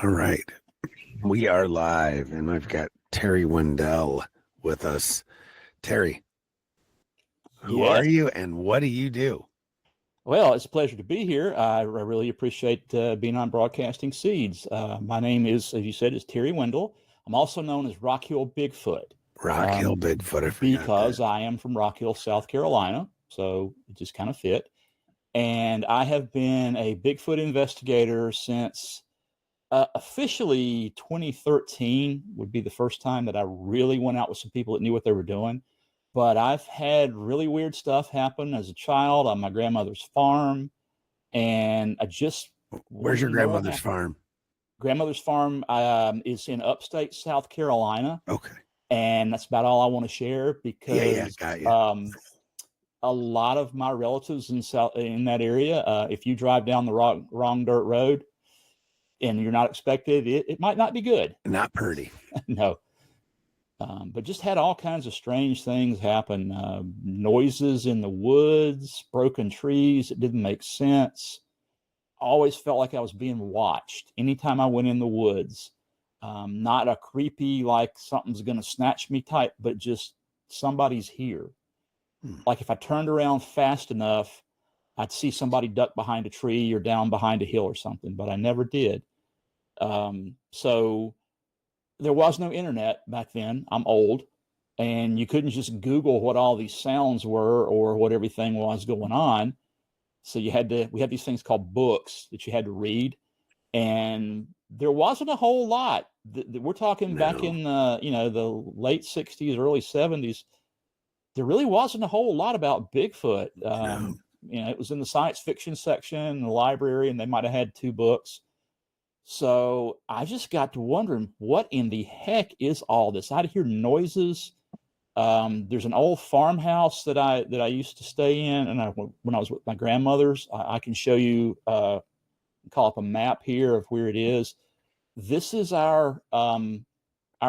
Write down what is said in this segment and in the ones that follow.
All right. We are live, and I've got Terry Windell with us. Terry, who are Yes. you and what do you do? Well, it's a pleasure to be here. I really appreciate being on Broadcasting Seeds. My name is, as you said, is Terry Windell. I'm also known as Rock Hill Bigfoot Rock Hill Bigfoot. I forgot because that. I am from Rock Hill, South Carolina. So it just kind of fit. And I have been a Bigfoot investigator since officially 2013 would be the first time that I really went out with some people that knew what they were doing. But I've had really weird stuff happen as a child on my grandmother's farm, and I just Where's wanted your to know what grandmother's happened. farm? Grandmother's farm is in upstate South Carolina, Okay. and that's about all I want to share Yeah, because got you. a lot of my relatives in that area, if you drive down the wrong dirt road and you're not expected, it might not be good. Not pretty. No. But just had all kinds of strange things happen. Noises in the woods, broken trees that didn't make sense. Always felt like I was being watched anytime I went in the woods. Not a creepy, like something's going to snatch me type, but just somebody's here. Like if I turned around fast enough, I'd see somebody duck behind a tree or down behind a hill or something, but I never did. So there was no internet back then. I'm old, and you couldn't just Google what all these sounds were or what everything was going on. So we had these things called books that you had to read, and there wasn't a whole lot. We're talking back No. in the late '60s, early '70s. There really wasn't a whole lot about Bigfoot. No. It was in the science fiction section in the library, and they might have had two books. So I just got to wondering, what in the heck is all this? I'd hear noises. There's an old farmhouse that I used to stay in, and when I was with my grandmother's, I can show you, call up a map here of where it is. This is our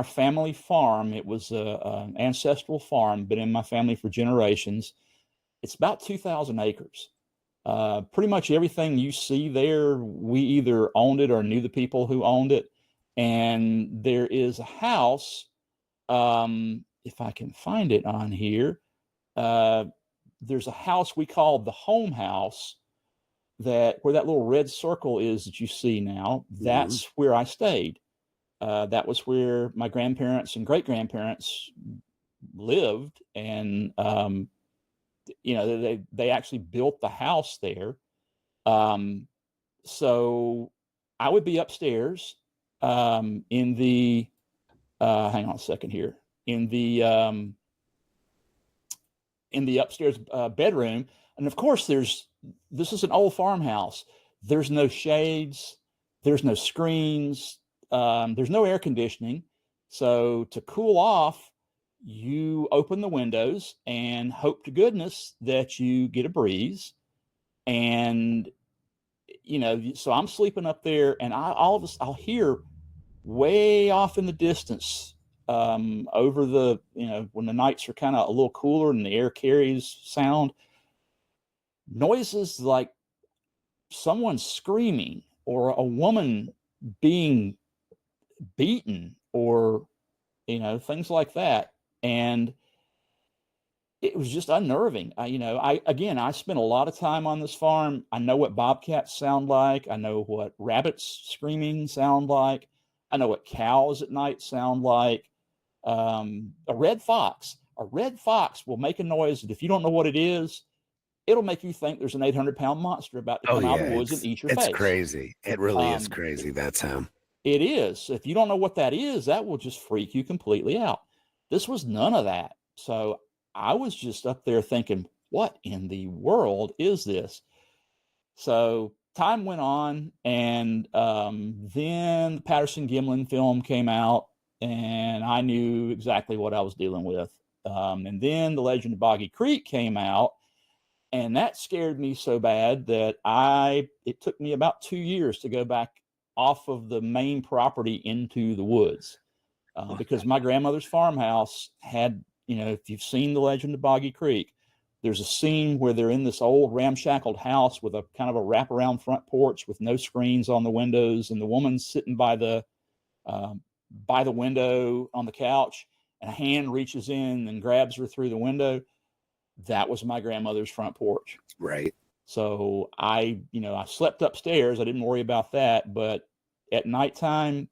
family farm. It was an ancestral farm, been in my family for generations. It's about 2,000 acres. Pretty much everything you see there, we either owned it or knew the people who owned it. And there is a house, if I can find it on here, there's a house we call the home house, that where that little red circle is that you see now. That's where I stayed. That was where my grandparents and great grandparents lived, and they actually built the house there. So I would be upstairs in the hang on a second here, in the upstairs bedroom, and of course this is an old farmhouse. There's no shades, there's no screens, there's no air conditioning. So to cool off, you open the windows and hope to goodness that you get a breeze. And so I'm sleeping up there, and I'll hear way off in the distance, over the when the nights are kind of a little cooler and the air carries sound, noises like someone screaming or a woman being beaten, or things like that. And it was just unnerving. I spent a lot of time on this farm. I know what bobcats sound like. I know what rabbits screaming sound like. I know what cows at night sound like. A red fox will make a noise that if you don't know what it is, it'll make you think there's an 800-pound monster about to Oh, come out of yeah. the woods and eat your It's face. crazy. It really is Um, crazy. That sound. it is. If you don't know what that is, that will just freak you completely out. This was none of that. So I was just up there thinking, what in the world is this? So time went on, and then the Patterson Gimlin film came out, and I knew exactly what I was dealing with. And then The Legend of Boggy Creek came out, and that scared me so bad that it took me about 2 years to go back off of the main property into the woods, because my grandmother's farmhouse had, if you've seen The Legend of Boggy Creek, There's a scene where they're in this old ramshackled house with a kind of a wraparound front porch with no screens on the windows, and the woman's sitting by the window on the couch, and a hand reaches in and grabs her through the window. That was my grandmother's front porch. Right. So I slept upstairs. I didn't worry about that. But at nighttime,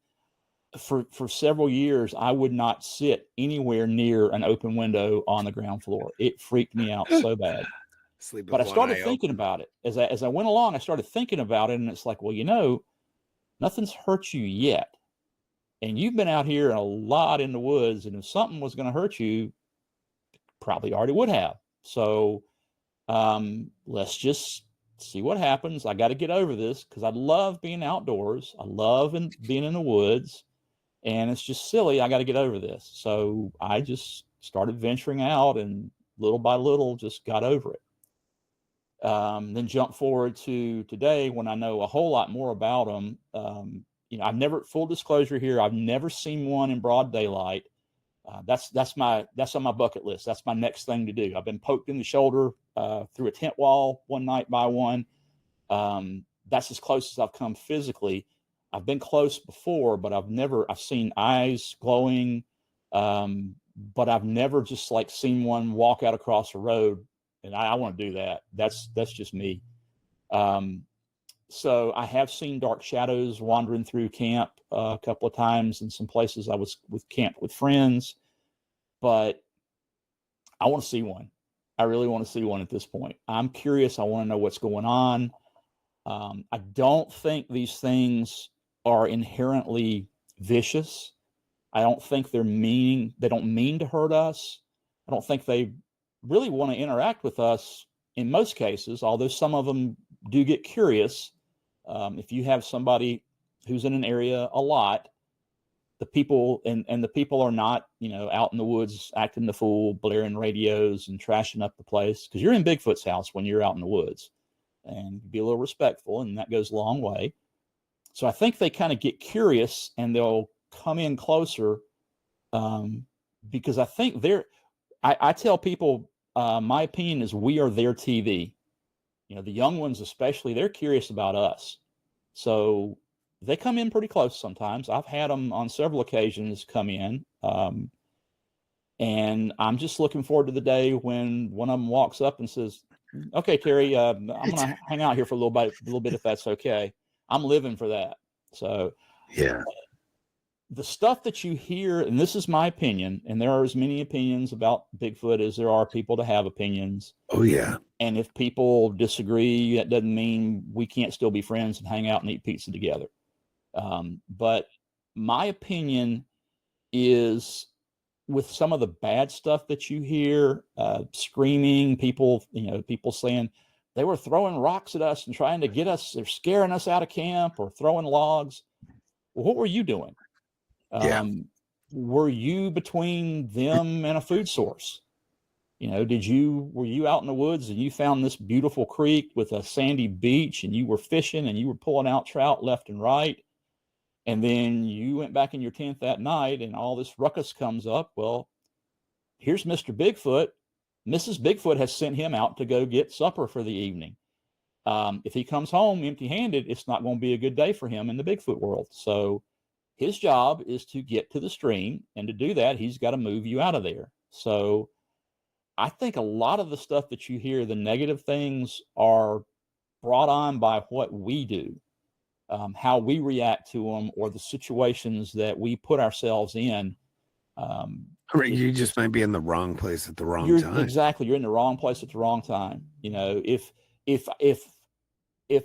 for several years, I would not sit anywhere near an open window on the ground floor. It freaked me out so bad. Sleep with But I one started eye thinking open. about it as I went along. I started thinking about it, and it's like, well, nothing's hurt you yet, and you've been out here a lot in the woods, and if something was going to hurt you, probably already would have. So let's just see what happens. I got to get over this because I love being outdoors. I love being in the woods. And it's just silly. I got to get over this. So I just started venturing out, and little by little just got over it. Then jump forward to today when I know a whole lot more about them. I've never, full disclosure here, I've never seen one in broad daylight. That's on my bucket list. That's my next thing to do. I've been poked in the shoulder through a tent wall one night by one. That's as close as I've come physically. I've been close before, but I've seen eyes glowing, but I've never just like seen one walk out across the road, and I want to do that. That's just me. So I have seen dark shadows wandering through camp a couple of times in some places I was camped with friends, but I want to see one. I really want to see one at this point. I'm curious. I want to know what's going on. I don't think these things are inherently vicious. I don't think they don't mean to hurt us. I don't think they really want to interact with us in most cases, although some of them do get curious. If you have somebody who's in an area a lot, the people are not, out in the woods acting the fool, blaring radios and trashing up the place, because you're in Bigfoot's house when you're out in the woods, and be a little respectful, and that goes a long way. So I think they kind of get curious and they'll come in closer, because I think I tell people, my opinion is we are their TV. The young ones especially, they're curious about us. So they come in pretty close sometimes. I've had them on several occasions come in. And I'm just looking forward to the day when one of them walks up and says, "Okay, Terry, I'm going to hang out here for a little bit, if that's okay." I'm living for that. So yeah, the stuff that you hear, and this is my opinion, and there are as many opinions about Bigfoot as there are people to have opinions. oh yeah. And if people disagree, that doesn't mean we can't still be friends and hang out and eat pizza together. But my opinion is, with some of the bad stuff that you hear, screaming, people saying they were throwing rocks at us and trying to get us, they're scaring us out of camp, or throwing logs. Well, what were you doing? Were you between them and a food source? Were you out in the woods and you found this beautiful creek with a sandy beach, and you were fishing and you were pulling out trout left and right? And then you went back in your tent that night and all this ruckus comes up. Well, here's Mr. Bigfoot. Mrs. Bigfoot has sent him out to go get supper for the evening. If he comes home empty-handed, it's not going to be a good day for him in the Bigfoot world. So his job is to get to the stream, and to do that, he's got to move you out of there. So I think a lot of the stuff that you hear, the negative things, are brought on by what we do, how we react to them, or the situations that we put ourselves in. You just might be in the wrong place at the wrong time. Exactly. You're in the wrong place at the wrong time. If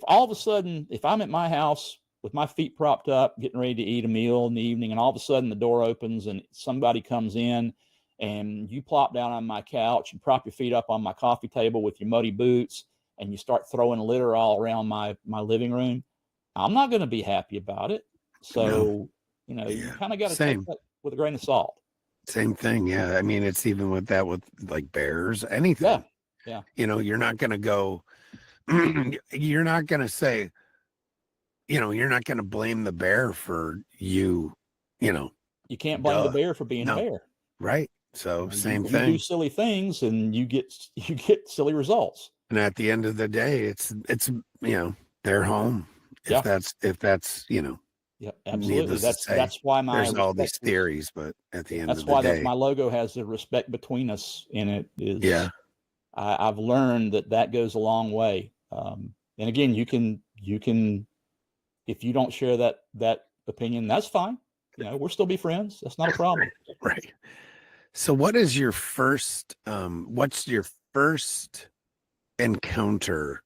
all of a sudden, if I'm at my house with my feet propped up, getting ready to eat a meal in the evening, and all of a sudden the door opens and somebody comes in, and you plop down on my couch and prop your feet up on my coffee table with your muddy boots, and you start throwing litter all around my living room, I'm not going to be happy about it. So, you kind of got to take that with a grain of salt. Same thing. Yeah. I mean, it's even with like bears, anything. Yeah. You're not going to go, you're not going to say, you're not going to blame the bear for you. You can't blame the bear for being a bear. Right. So same You do thing. silly things and you get silly results. And at the end of the day, it's their home. Yeah. If that's Yeah, absolutely. needless to say, That's why my there's all respect these theories, but at the end that's of the why day, my logo has the respect between us in it. yeah, I've learned that goes a long way. And again, you can if you don't share that opinion, that's fine. We'll still be friends. That's not a problem. right. So what is your first what's your first encounter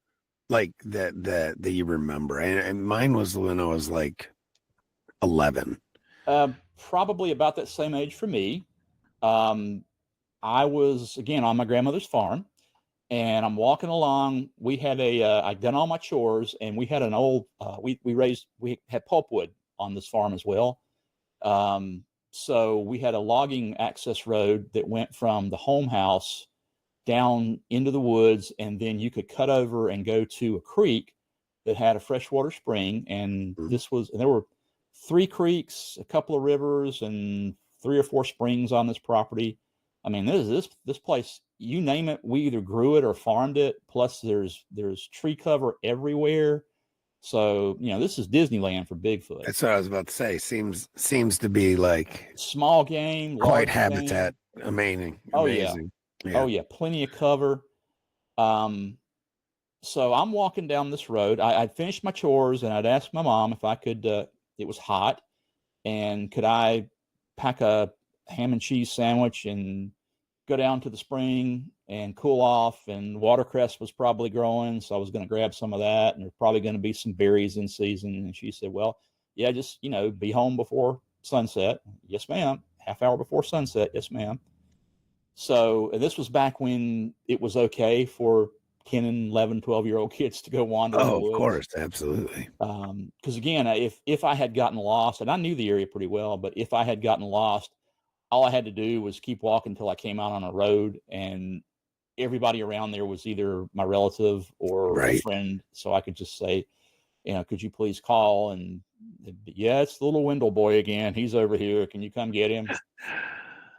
like that you remember? And mine was when I was like 11. Probably about that same age for me. Um, I was again on my grandmother's farm, and I'm walking along. We had I'd done all my chores, and we had an old we had pulpwood on this farm as well. So we had a logging access road that went from the home house down into the woods, and then you could cut over and go to a creek that had a freshwater spring. And there were 3 creeks, a couple of rivers, and 3 or 4 springs on this property. I mean, this place, you name it, we either grew it or farmed it. Plus, there's tree cover everywhere. So this is Disneyland for Bigfoot. That's what I was about to say. Seems to be like Small game, quite large habitat. game. Amazing. Oh yeah, Yeah. oh yeah, plenty of cover. So I'm walking down this road. I'd finished my chores, and I'd asked my mom if I could. It was hot, and could I pack a ham and cheese sandwich and go down to the spring and cool off? And watercress was probably growing, so I was going to grab some of that, and there's probably going to be some berries in season. And she said, "Well, yeah, just be home before sunset." Yes, ma'am. Half hour before sunset. Yes, ma'am. So, and this was back when it was okay for 10 and 11, 12-year-old kids to go wander in the Oh, of woods. course, absolutely. Because again, if I had gotten lost, and I knew the area pretty well, but if I had gotten lost, all I had to do was keep walking until I came out on a road, and everybody around there was either my relative or a Right. friend. So I could just say, could you please call? And yeah, it's the little Wendell boy again. He's over here. Can you come get him?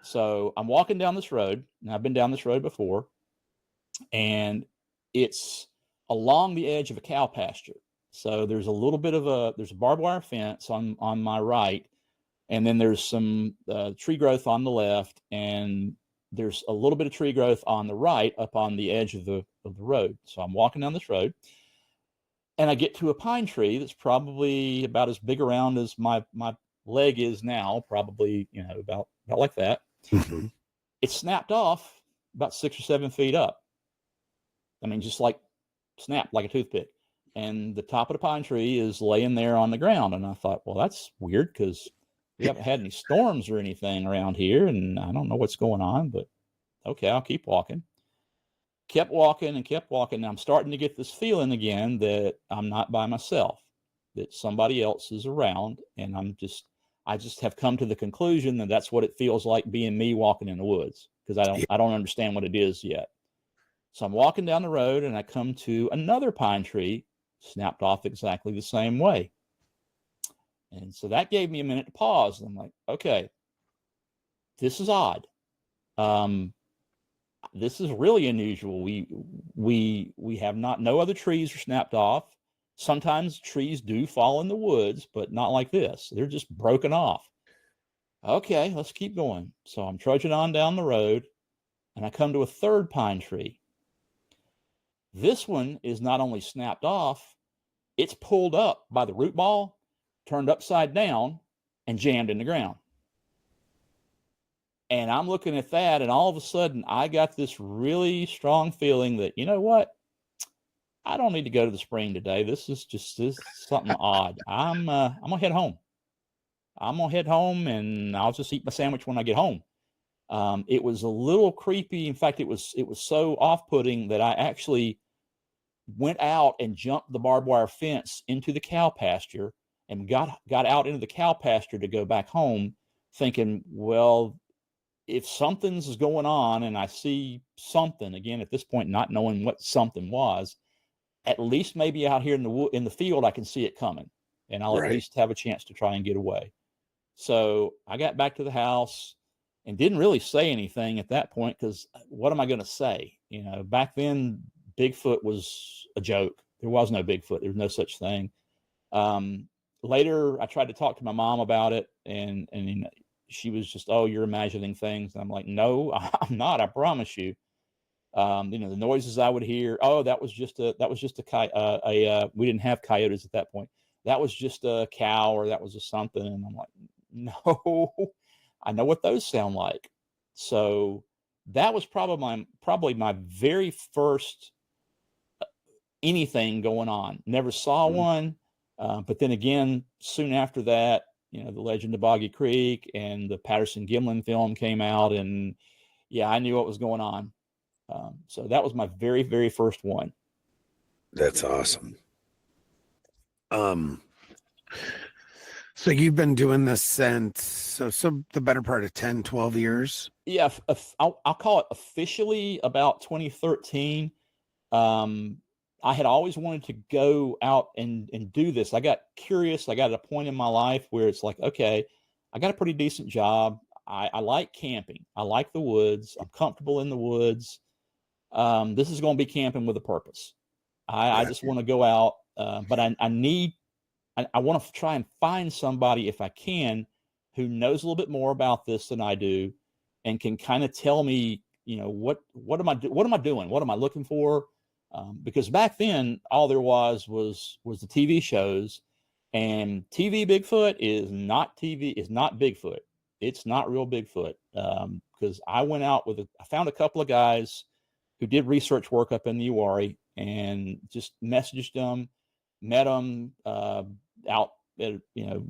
So I'm walking down this road, and I've been down this road before, and it's along the edge of a cow pasture. So there's a little bit of there's a barbed wire fence on my right, and then there's some tree growth on the left, and there's a little bit of tree growth on the right up on the edge of the road. So I'm walking down this road, and I get to a pine tree that's probably about as big around as my leg is now, probably about like that. Mm-hmm. It snapped off about 6 or 7 feet up. I mean, just like snapped like a toothpick. And the top of the pine tree is laying there on the ground. And I thought, well, that's weird because we haven't had any storms or anything around here, and I don't know what's going on, but okay, I'll keep walking. Kept walking and kept walking. And I'm starting to get this feeling again that I'm not by myself, that somebody else is around. And I just have come to the conclusion that that's what it feels like being me walking in the woods, because I don't understand what it is yet. So I'm walking down the road, and I come to another pine tree snapped off exactly the same way. And so that gave me a minute to pause. I'm like, okay, this is odd. This is really unusual. We have no other trees are snapped off. Sometimes trees do fall in the woods, but not like this. They're just broken off. Okay, let's keep going. So I'm trudging on down the road, and I come to a third pine tree. This one is not only snapped off, it's pulled up by the root ball, turned upside down, and jammed in the ground. And I'm looking at that, and all of a sudden, I got this really strong feeling that, you know what? I don't need to go to the spring today. This is something odd. I'm gonna head home. I'm gonna head home, and I'll just eat my sandwich when I get home. It was a little creepy. In fact, it was so off-putting that I actually went out and jumped the barbed wire fence into the cow pasture and got out into the cow pasture to go back home, thinking, well, if something's going on and I see something, again, at this point, not knowing what something was, at least maybe out here in the field, I can see it coming, and I'll at least have a chance to try and get away. So I got back to the house, and didn't really say anything at that point, because what am I going to say? You know, back then, Bigfoot was a joke. There was no Bigfoot. There was no such thing. Later, I tried to talk to my mom about it, and she was just, "Oh, you're imagining things." And I'm like, "No, I'm not. I promise you." You know, the noises I would hear. Oh, that was just a we didn't have coyotes at that point. That was just a cow, or that was a something. And I'm like, no, I know what those sound like. So that was probably my very first anything going on. Never saw one. But then again, soon after that, you know, The Legend of Boggy Creek and the Patterson Gimlin film came out, and yeah, I knew what was going on. So that was my very, very first one. That's awesome. So you've been doing this since, so the better part of 10, 12 years? Yeah, I'll call it officially about 2013. I had always wanted to go out and do this. I got curious. I got at a point in my life where it's like, okay, I got a pretty decent job. I like camping. I like the woods. I'm comfortable in the woods. This is going to be camping with a purpose. I just want to go out, but I want to try and find somebody, if I can, who knows a little bit more about this than I do, and can kind of tell me, you know, what am I doing? What am I looking for? Because back then, all there was the TV shows, and TV Bigfoot is not Bigfoot. It's not real Bigfoot. Because I went out I found a couple of guys who did research work up in the Uwari, and just messaged them, met them out at, you know,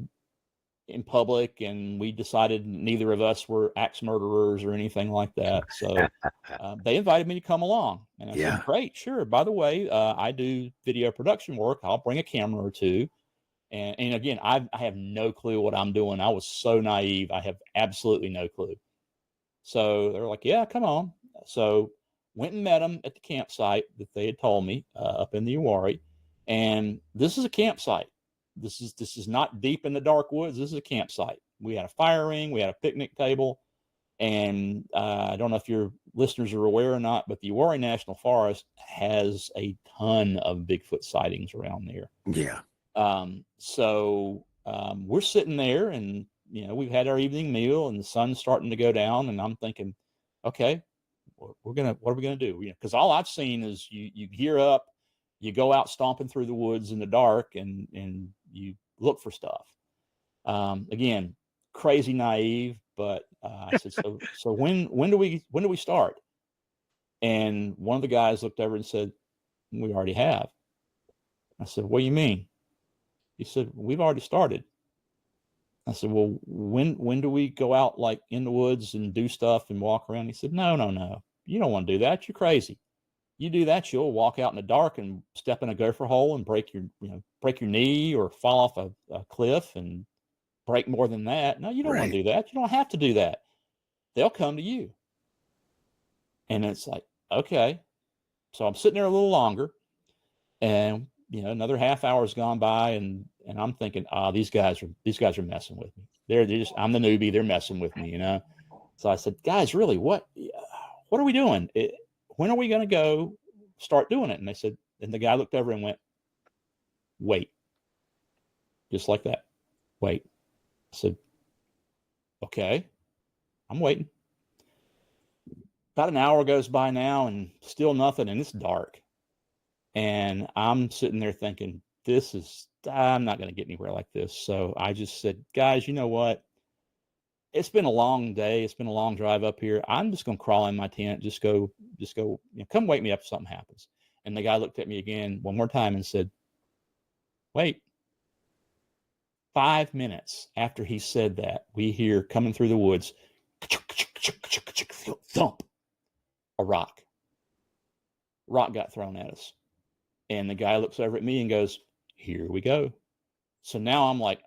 in public, and we decided neither of us were axe murderers or anything like that. So they invited me to come along, and I said, "Great, sure. By the way, I do video production work. I'll bring a camera or two." And again, I have no clue what I'm doing. I was so naive. I have absolutely no clue. So they're like, "Yeah, come on." So went and met them at the campsite that they had told me up in the Uwari. And this is a campsite. This is not deep in the dark woods. This is a campsite. We had a fire ring. We had a picnic table. And I don't know if your listeners are aware or not, but the Uwari National Forest has a ton of Bigfoot sightings around there. Yeah. So we're sitting there, and, you know, we've had our evening meal, and the sun's starting to go down, and I'm thinking, okay, what are we gonna do? You know, because all I've seen is you gear up, you go out stomping through the woods in the dark, and you look for stuff. Again, crazy naive, but I said, so when do we start? And one of the guys looked over and said, "We already have." I said, "What do you mean?" He said, "We've already started." I said, "Well, when do we go out, like, in the woods and do stuff and walk around?" He said, No. You don't want to do that. You're crazy. You do that, you'll walk out in the dark and step in a gopher hole and break your knee, or fall off a cliff and break more than that. No, you don't want to do that. You don't have to do that. They'll come to you." And it's like, okay. So I'm sitting there a little longer, and, you know, another half hour's gone by, and I'm thinking, these guys are messing with me. They're just, I'm the newbie. They're messing with me, you know? So I said, "Guys, really, what are we doing? When are we going to go start doing it?" And they said, and the guy looked over and went, "Wait." Just like that. "Wait." I said, "Okay, I'm waiting." About an hour goes by now, and still nothing, and it's dark. And I'm sitting there thinking, I'm not going to get anywhere like this. So I just said, "Guys, you know what? It's been a long day. It's been a long drive up here. I'm just going to crawl in my tent. Just go, you know, come wake me up if something happens." And the guy looked at me again one more time and said, "Wait." 5 minutes after he said that, we hear, coming through the woods, thump, a rock. Rock got thrown at us. And the guy looks over at me and goes, "Here we go." So now I'm like,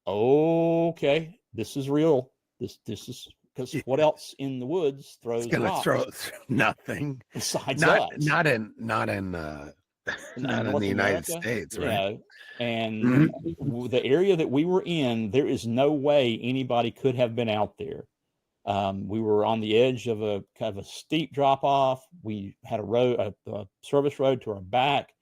okay, this is real. This is, because what else in the woods throws rocks? Throw nothing besides us. Not in the United States, right? Yeah. And the area that we were in, there is no way anybody could have been out there. We were on the edge of a kind of a steep drop off. We had a service road to our back.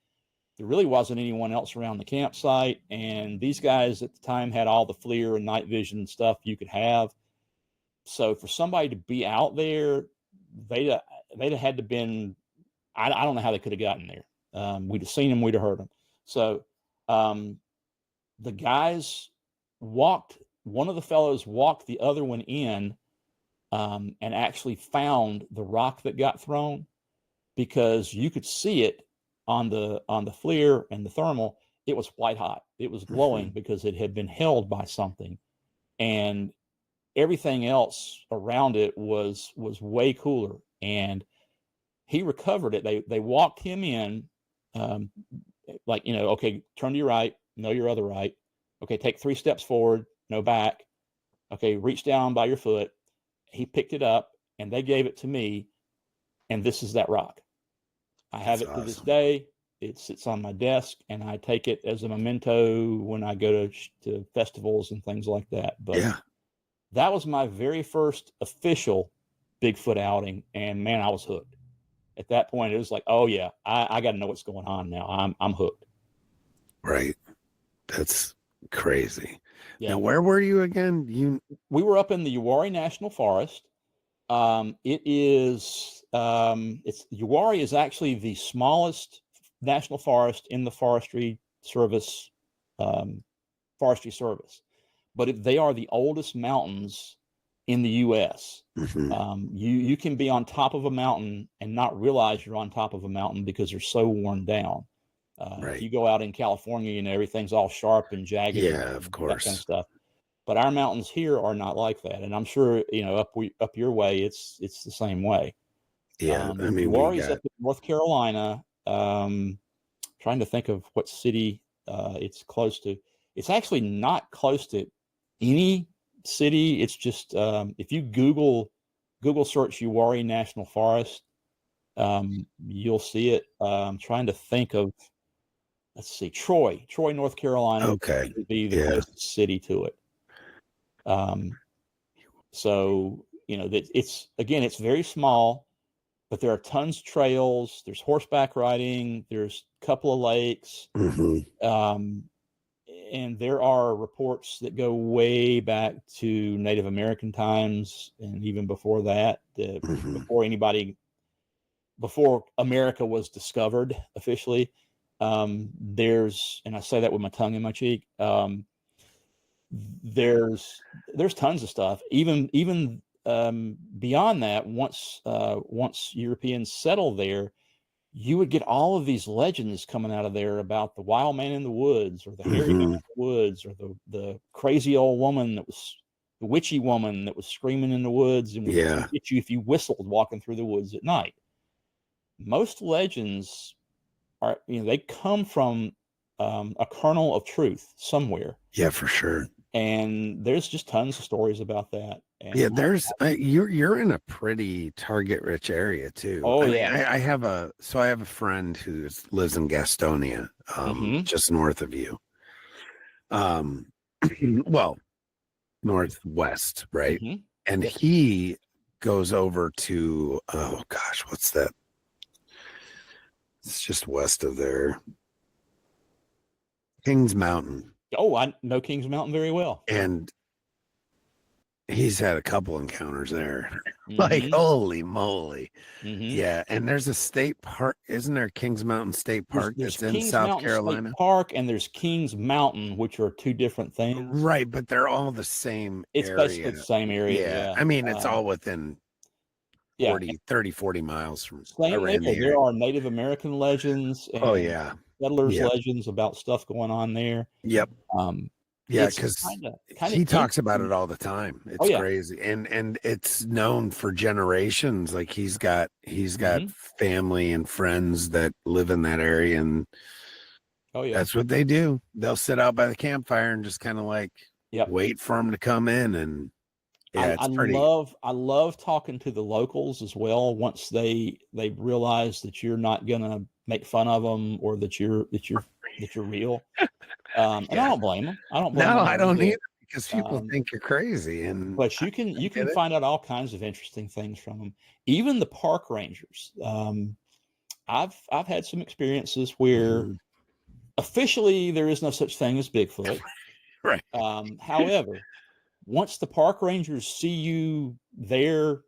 There really wasn't anyone else around the campsite. And these guys at the time had all the FLIR and night vision stuff you could have. So for somebody to be out there, they'd have had to been, I don't know how they could have gotten there. We'd have seen them, we'd have heard them. So the guys walked, one of the fellows walked the other one in and actually found the rock that got thrown, because you could see it on the FLIR and the thermal. It was white hot. It was glowing because it had been held by something, and everything else around it was way cooler. And he recovered it. They walked him in, like, okay, turn to your right, no your other right. Okay, take 3 steps forward, no back. Okay, reach down by your foot. He picked it up, and they gave it to me, and this is that rock. I have it to this day. It sits on my desk, and I take it as a memento when I go to festivals and things like that. But that was my very first official Bigfoot outing, and man, I was hooked. At that point, it was like, oh yeah, I got to know what's going on now. I'm hooked. Right. That's crazy. Yeah. Now, where were you again? We were up in the Uwari National Forest. Uwari is actually the smallest national forest in the Forestry Service, but they are the oldest mountains in the U.S. You can be on top of a mountain and not realize you're on top of a mountain because they're so worn down. If you go out in California, everything's all sharp and jagged. Yeah, of course. That kind of stuff. But our mountains here are not like that, and I'm sure up your way it's the same way. Yeah, I mean, Uwari's up in North Carolina. Trying to think of what city it's close to. It's actually not close to any city. It's just if you Google search Uwari National Forest, you'll see it. I'm trying to think of. Let's see, Troy, North Carolina. Okay, would be the closest city to it. So that it's very small, but there are tons of trails. There's horseback riding. There's a couple of lakes, and there are reports that go way back to Native American times, and even before that, before America was discovered officially. And I say that with my tongue in my cheek. There's tons of stuff. Even beyond that, once Europeans settled there, you would get all of these legends coming out of there about the wild man in the woods, or the hairy man in the woods, or the crazy old woman that was the witchy woman that was screaming in the woods and would get you if you whistled walking through the woods at night. Most legends are, they come from a kernel of truth somewhere. Yeah, for sure. And there's just tons of stories about that. And you're in a pretty target rich area too. I have a friend who lives in Gastonia, just north of you. Well, northwest, right? And he goes over to, oh gosh, what's that? It's just west of there. Kings Mountain. Oh, I know Kings Mountain very well. And he's had a couple encounters there. Like, holy moly. Yeah. And there's a state park. Isn't there Kings Mountain State Park that's in South Carolina? State Park, and there's Kings Mountain, which are two different things. Right. But they're all the same area. It's basically the same area. Yeah. I mean, it's all within 40 miles from around here. There are Native American legends. And settlers legends about stuff going on there. Yep. Because he talks about it all the time. It's crazy, and it's known for generations. Like he's got family and friends that live in that area, and that's what they do. They'll sit out by the campfire and just kind of like wait for them to come in. And I love talking to the locals as well. Once they realize that you're not gonna make fun of them, or that you're real. And I don't blame them. I don't blame them. No, I don't either, because people think you're crazy, and but you can find out all kinds of interesting things from them. Even the park rangers. I've had some experiences where officially there is no such thing as Bigfoot. Right. However, once the park rangers see you there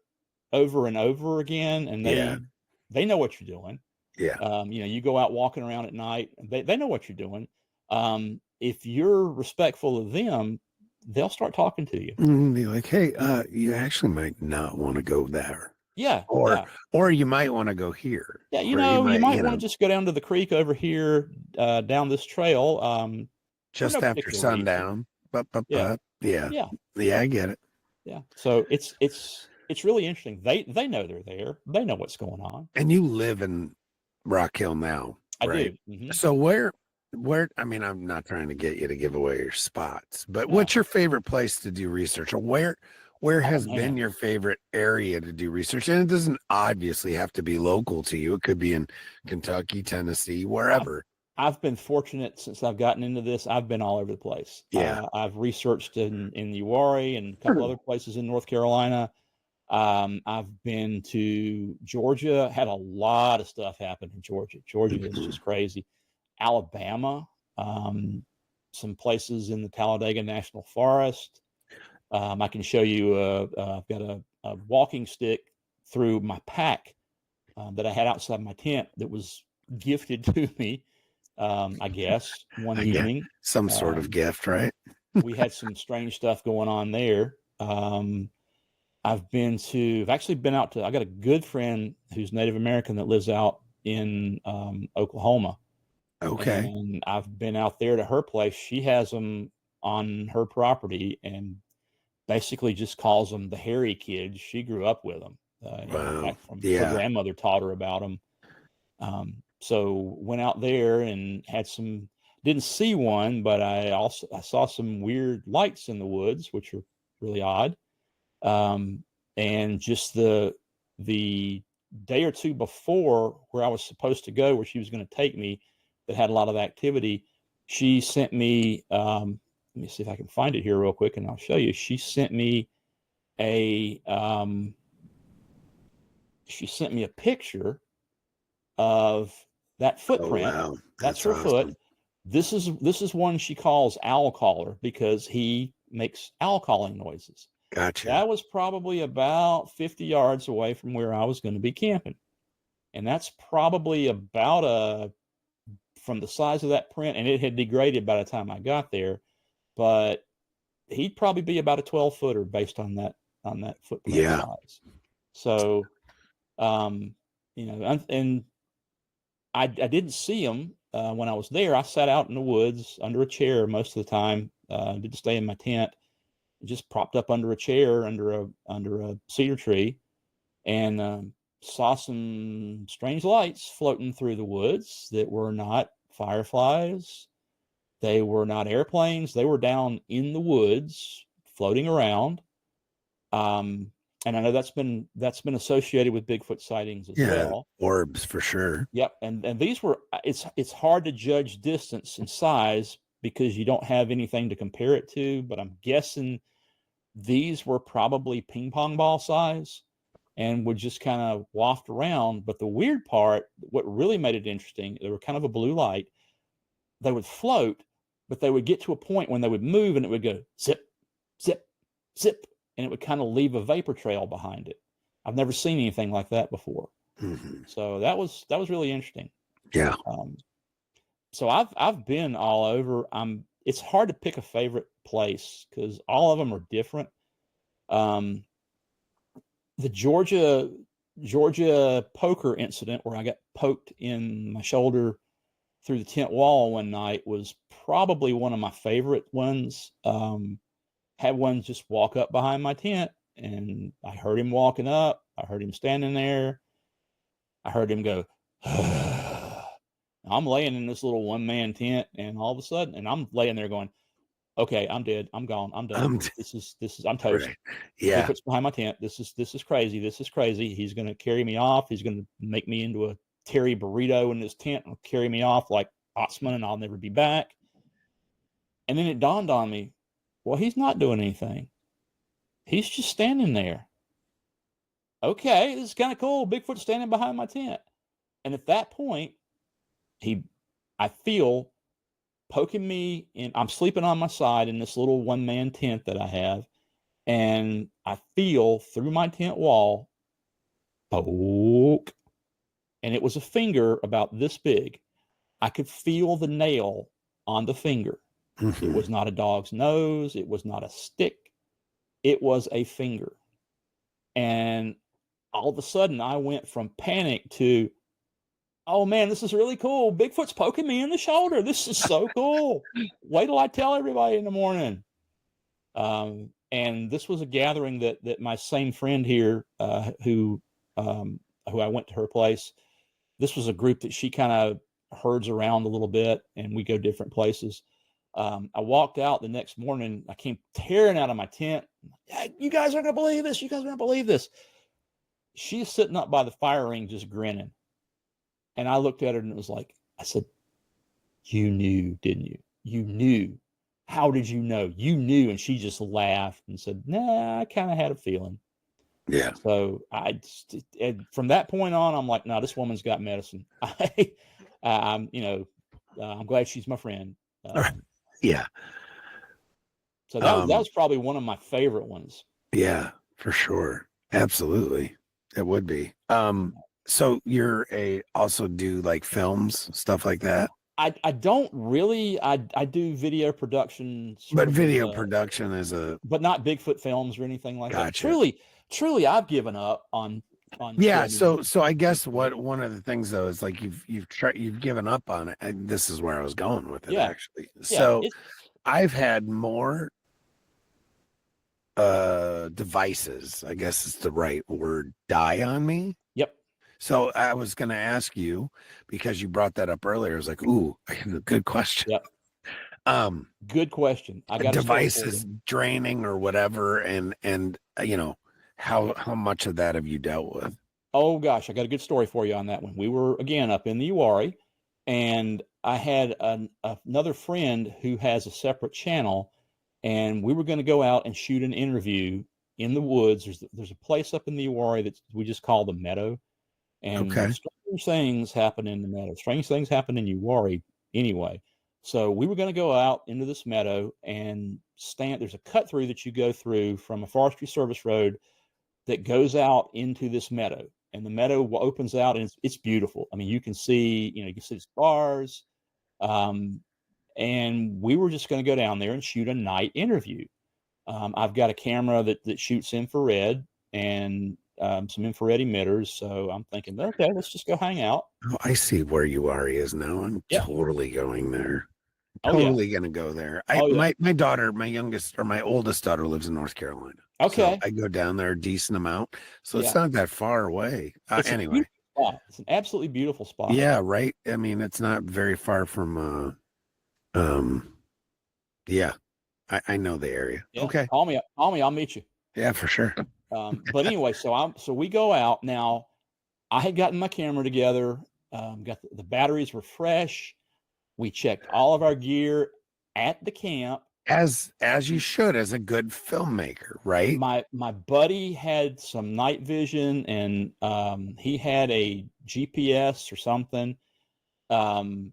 over and over again, and they know what you're doing. Yeah. You go out walking around at night, they know what you're doing. If you're respectful of them, they'll start talking to you. Be like, hey, you actually might not want to go there. Yeah. Or you might want to go here. Yeah. You might want to just go down to the creek over here, down this trail. Just after sundown. Yeah. I get it. Yeah. So it's really interesting. They know they're there. They know what's going on. And you live in Rock Hill now, right? I do. So where, I mean, I'm not trying to get you to give away your spots, but what's your favorite place to do research, or where has been your favorite area to do research? And it doesn't obviously have to be local to you. It could be in Kentucky, Tennessee, wherever. I've been fortunate since I've gotten into this. I've been all over the place. Yeah. I've researched in Uwari and a couple other places in North Carolina. I've been to Georgia, had a lot of stuff happen in Georgia. Georgia is just crazy. Alabama, some places in the Talladega National Forest. I can show you, I've got a walking stick through my pack that I had outside my tent that was gifted to me, I guess, one evening. Some sort of gift, right? We had some strange stuff going on there. I've actually been out to, I got a good friend who's Native American that lives out in Oklahoma. Okay. And I've been out there to her place. She has them on her property and basically just calls them the hairy kids. She grew up with them. Wow. Her grandmother taught her about them. So went out there and didn't see one, but I saw some weird lights in the woods, which are really odd. And just the day or two before where I was supposed to go, where she was going to take me, that had a lot of activity, she sent me, let me see if I can find it here real quick and I'll show you. She sent me a picture of that footprint. Oh, wow. That's her foot. This is one she calls owl caller because he makes owl calling noises. Gotcha. That was probably about 50 yards away from where I was going to be camping. And that's probably about from the size of that print, and it had degraded by the time I got there, but he'd probably be about a 12-footer based on that footprint size. So, and I didn't see him when I was there. I sat out in the woods under a chair most of the time. Didn't stay in my tent. Just propped up under a chair under a cedar tree, and saw some strange lights floating through the woods that were not fireflies. They were not airplanes. They were down in the woods floating around. And I know that's been associated with Bigfoot sightings as well. Orbs for sure. Yep. And these were, it's hard to judge distance and size because you don't have anything to compare it to, but I'm guessing these were probably ping pong ball size and would just kind of waft around. But the weird part, what really made it interesting, they were kind of a blue light. They would float, but they would get to a point when they would move and it would go zip, zip, zip, and it would kind of leave a vapor trail behind it. I've never seen anything like that before. Mm-hmm. So that was really interesting. Yeah. So I've been all over. It's hard to pick a favorite place because all of them are different. The Georgia poker incident where I got poked in my shoulder through the tent wall one night was probably one of my favorite ones. Had one just walk up behind my tent and I heard him walking up. I heard him standing there. I heard him go, I'm laying in this little one-man tent, and all of a sudden, and I'm laying there going, okay, I'm dead. I'm gone. I'm done. I'm toast. Right. Yeah. He puts behind my tent. This is crazy. This is crazy. He's going to carry me off. He's going to make me into a Terry burrito in his tent and carry me off like Otsman, and I'll never be back. And then it dawned on me, Well, he's not doing anything. He's just standing there. Okay, this is kind of cool. Bigfoot standing behind my tent. And at that point, I feel poking me in. I'm sleeping on my side in this little one-man tent that I have. And I feel through my tent wall, poke. And it was a finger about this big. I could feel the nail on the finger. Mm-hmm. It was not a dog's nose. It was not a stick. It was a finger. And all of a sudden, I went from panic to, oh man, this is really cool. Bigfoot's poking me in the shoulder. This is so cool. Wait till I tell everybody in the morning. And this was a gathering that my same friend here, who I went to her place, this was a group that she kind of herds around a little bit, and we go different places. I walked out the next morning. I came tearing out of my tent. Hey, you guys aren't going to believe this. You guys aren't going to believe this. She's sitting up by the fire ring just grinning. And I looked at her and it was like, I said, you knew, didn't you? You knew. How did you know? You knew. And she just laughed and said, nah, I kind of had a feeling. Yeah. So from that point on, I'm like, no, this woman's got medicine. I'm glad she's my friend. Yeah. So that was probably one of my favorite ones. Yeah, for sure. Absolutely. It would be. So you're also do like films, stuff like that? I don't really, I do video production. But video production is but not Bigfoot films or anything like that. Truly, I've given up on. Yeah. So I guess one of the things though is like you've given up on it. And this is where I was going with it actually. So I've had more devices, I guess is the right word, die on me. Yep. So I was going to ask you, because you brought that up earlier. I was like, ooh, good question. Yep. Good question. I got devices draining or whatever. And how much of that have you dealt with? Oh gosh, I got a good story for you on that one. We were again up in the Uwari, and I had another friend who has a separate channel, and we were going to go out and shoot an interview in the woods. There's a place up in the Uwari that we just call the Meadow, and strange things happen in the Meadow. Strange things happen in Uwari anyway. So we were going to go out into this meadow and stand. There's a cut through that you go through from a Forestry Service road that goes out into this meadow, and the meadow opens out, and it's beautiful. I mean, you can see the stars. And we were just going to go down there and shoot a night interview. I've got a camera that shoots infrared and some infrared emitters. So I'm thinking, okay, let's just go hang out. Oh, I see where Uwari is now. I'm totally going there. Totally going to go there. My daughter, my oldest daughter lives in North Carolina. Okay. So I go down there a decent amount. So it's not that far away. Anyway. It's an absolutely beautiful spot. Yeah, right. I mean, it's not very far from I know the area. Yeah. Okay. Call me, I'll meet you. Yeah, for sure. But anyway, so we go out. Now I had gotten my camera together. Got the batteries were fresh. We checked all of our gear at the camp. As you should, as a good filmmaker, right? My buddy had some night vision, and he had a GPS or something. And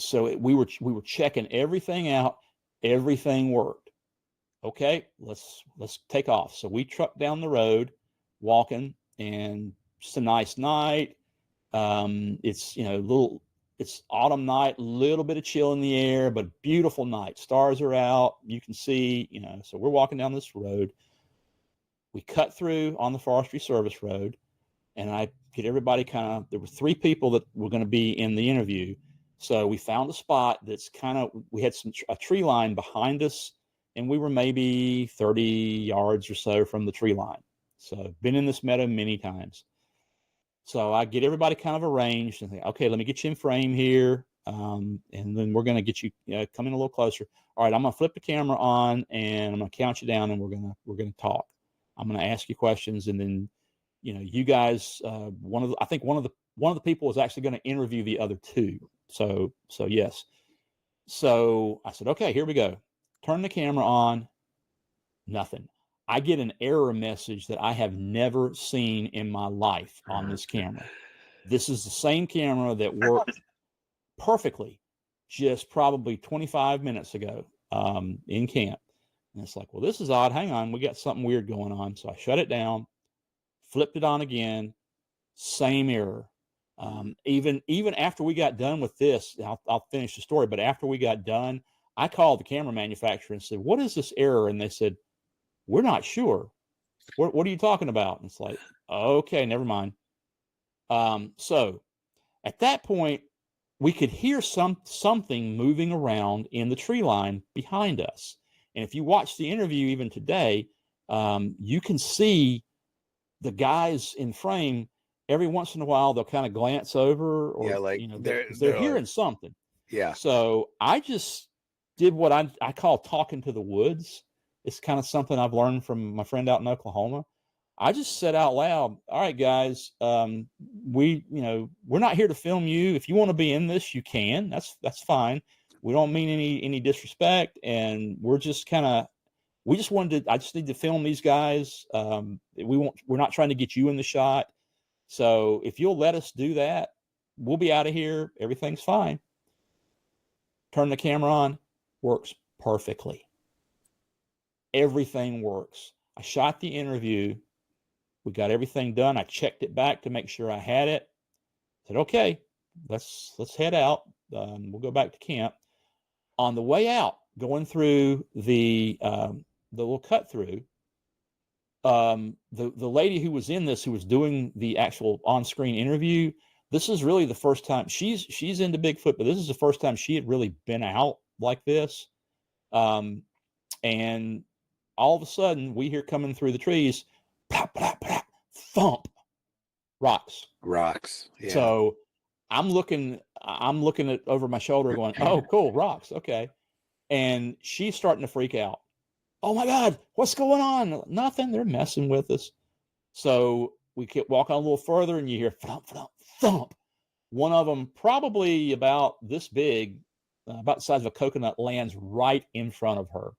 so we were checking everything out. Everything worked. Okay, let's take off. So we trucked down the road, walking, and just a nice night. It's autumn night, a little bit of chill in the air, but beautiful night. Stars are out. You can see, so we're walking down this road. We cut through on the Forestry Service road, and I get everybody there were 3 people that were going to be in the interview. So we found a spot that's we had a tree line behind us, and we were maybe 30 yards or so from the tree line. So been in this meadow many times. So I get everybody kind of arranged and think, okay, let me get you in frame here. And then we're going to get you come in a little closer. All right, I'm going to flip the camera on, and I'm going to count you down, and we're going to talk. I'm going to ask you questions, and then, you guys, I think one of the people was actually going to interview the other 2. So yes. So I said, okay, here we go. Turn the camera on, nothing. I get an error message that I have never seen in my life on this camera. This is the same camera that worked perfectly just probably 25 minutes ago in camp. And it's like, well, this is odd. Hang on, we got something weird going on. So I shut it down, flipped it on again, same error. Even after we got done with this, I'll finish the story, but after we got done, I called the camera manufacturer and said, what is this error? And they said, we're not sure. What are you talking about? And it's like, okay, never mind. So at that point, we could hear something moving around in the tree line behind us. And if you watch the interview even today, you can see the guys in frame. Every once in a while, they'll kind of glance over, or they're hearing something. Yeah. So I just did what I call talking to the woods. It's kind of something I've learned from my friend out in Oklahoma. I just said out loud, all right, guys, we're not here to film you. If you want to be in this, you can. That's fine. We don't mean any disrespect. And we're just I just need to film these guys. We're not trying to get you in the shot. So if you'll let us do that, we'll be out of here. Everything's fine. Turn the camera on, works perfectly. Everything works. I shot the interview. We got everything done. I checked it back to make sure I had it. Said, okay, let's head out. We'll go back to camp. On the way out, going through the little cut through, the lady who was in this, who was doing the actual on-screen interview, this is really the first time she's into Bigfoot, but this is the first time she had really been out like this. And all of a sudden we hear coming through the trees, plop, plop, plop, thump, rocks. Yeah. So I'm looking at over my shoulder going, oh, cool, rocks. Okay. And she's starting to freak out. Oh my God, what's going on? Nothing. They're messing with us. So we kept walking a little further, and you hear thump, thump, thump. One of them, probably about this big, about the size of a coconut, lands right in front of her,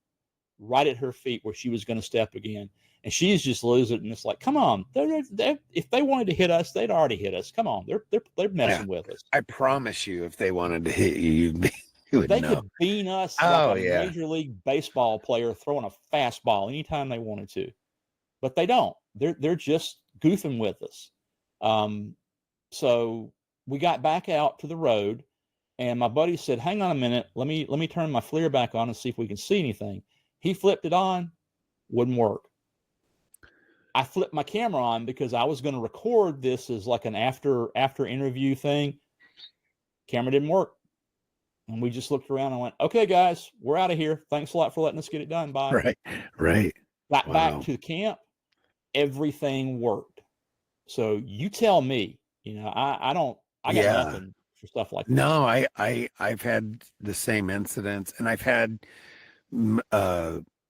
right at her feet where she was going to step again. And she's just losing it. And it's like, come on, if they wanted to hit us, they'd already hit us. Come on, they're messing with us. I promise you, if they wanted to hit you, they could bean us like a Major League Baseball player throwing a fastball anytime they wanted to, but they don't. They're just goofing with us. So we got back out to the road, and my buddy said, "Hang on a minute, let me turn my FLIR back on and see if we can see anything." He flipped it on, wouldn't work. I flipped my camera on because I was going to record this as like an after interview thing. Camera didn't work. And we just looked around and went, okay, guys, we're out of here. Thanks a lot for letting us get it done. Bye. Right. Got back to the camp. Everything worked. So you tell me, I got nothing for stuff like that. No, I've had the same incidents, and I've had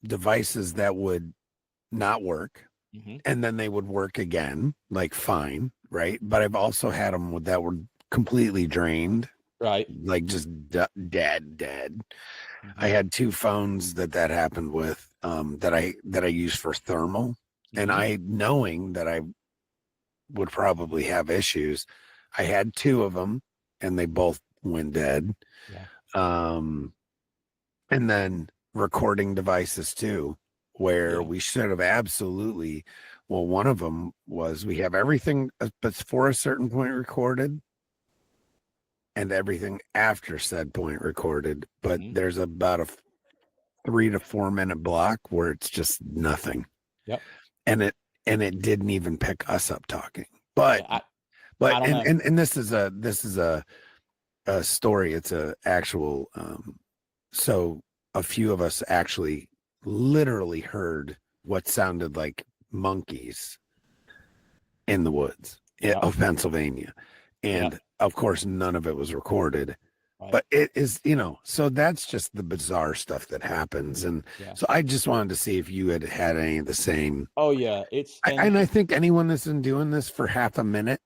devices that would not work, and then they would work again, like fine, right? But I've also had them that were completely drained. Right. Like just dead. I had two phones that happened with, that I used for thermal, and I, knowing that I would probably have issues, I had two of them and they both went dead. Yeah. And then recording devices too, where we should have absolutely, well, one of them was, we have everything before a certain point recorded, and everything after said point recorded, but there's about a 3 to 4 minute block where it's just nothing. Yep. And it didn't even pick us up talking. But and this is a story. It's a actual so a few of us actually literally heard what sounded like monkeys in the woods of Pennsylvania. And of course, none of it was recorded, but it is, so that's just the bizarre stuff that happens. And so I just wanted to see if you had any of the same. Oh yeah. And I think anyone that's been doing this for half a minute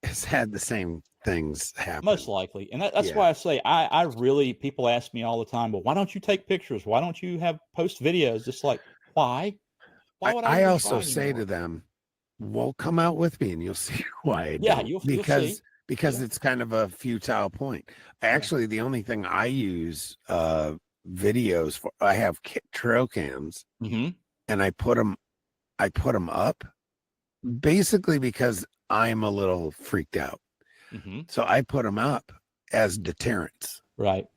has had the same things happen. Most likely. And that's why I say, I really, people ask me all the time, well, why don't you take pictures? Why don't you post videos? Just like, why? Why would I even also try say anymore? to them, well, come out with me and you'll see why I Yeah, don't. you'll see. Because it's kind of a futile point. Actually, the only thing I use videos for, I have trail cams, and I put them up basically because I'm a little freaked out. So I put them up as deterrents. Right.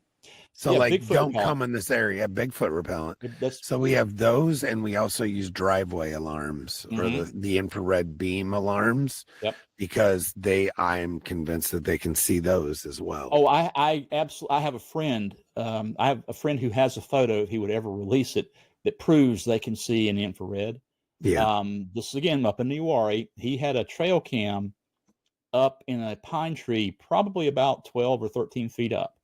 So Yeah, like, Bigfoot don't repellent. come in this area, Bigfoot repellent. That's, So we have those, and we also use driveway alarms or the infrared beam alarms. Yep. Because I'm convinced that they can see those as well. Oh, I absolutely. I have a friend. I have a friend who has a photo, if he would ever release it, that proves they can see in infrared. Yeah. This is again up in Uwari. He had a trail cam up in a pine tree, probably about 12 or 13 feet up,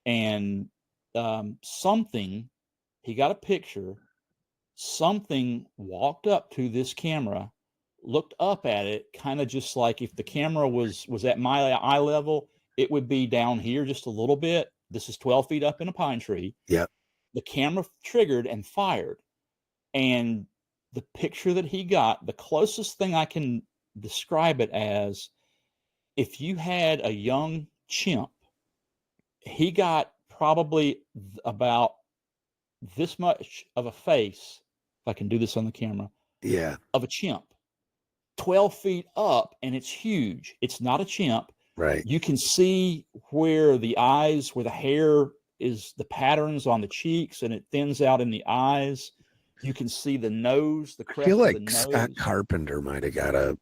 and he got a picture. Something walked up to this camera, looked up at it, kind of just like if the camera was at my eye level, it would be down here just a little bit. This is 12 feet up in a pine tree. Yep. The camera triggered and fired. And the picture that he got, the closest thing I can describe it as, if you had a young chimp, he got probably about this much of a face, if I can do this on the camera, of a chimp, 12 feet up, and it's huge. It's not a chimp. Right. You can see where the eyes, where the hair is, the patterns on the cheeks, and it thins out in the eyes. You can see the nose, the crest I feel like of the nose. Scott Carpenter might have got a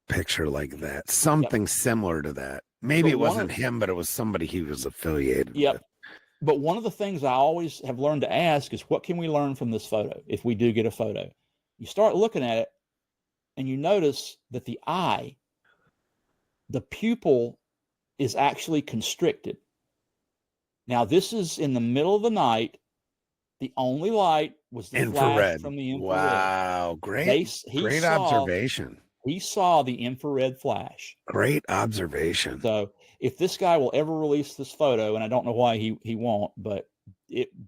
picture like that. Something similar to that. Maybe it wasn't him, but it was somebody he was affiliated with. But one of the things I always have learned to ask is, what can we learn from this photo if we do get a photo? You start looking at it, and you notice that the eye, the pupil, is actually constricted. Now, this is in the middle of the night. The only light was the flash from the infrared. Wow, great observation. He saw the infrared flash. Great observation. So if this guy will ever release this photo, and I don't know why he won't, but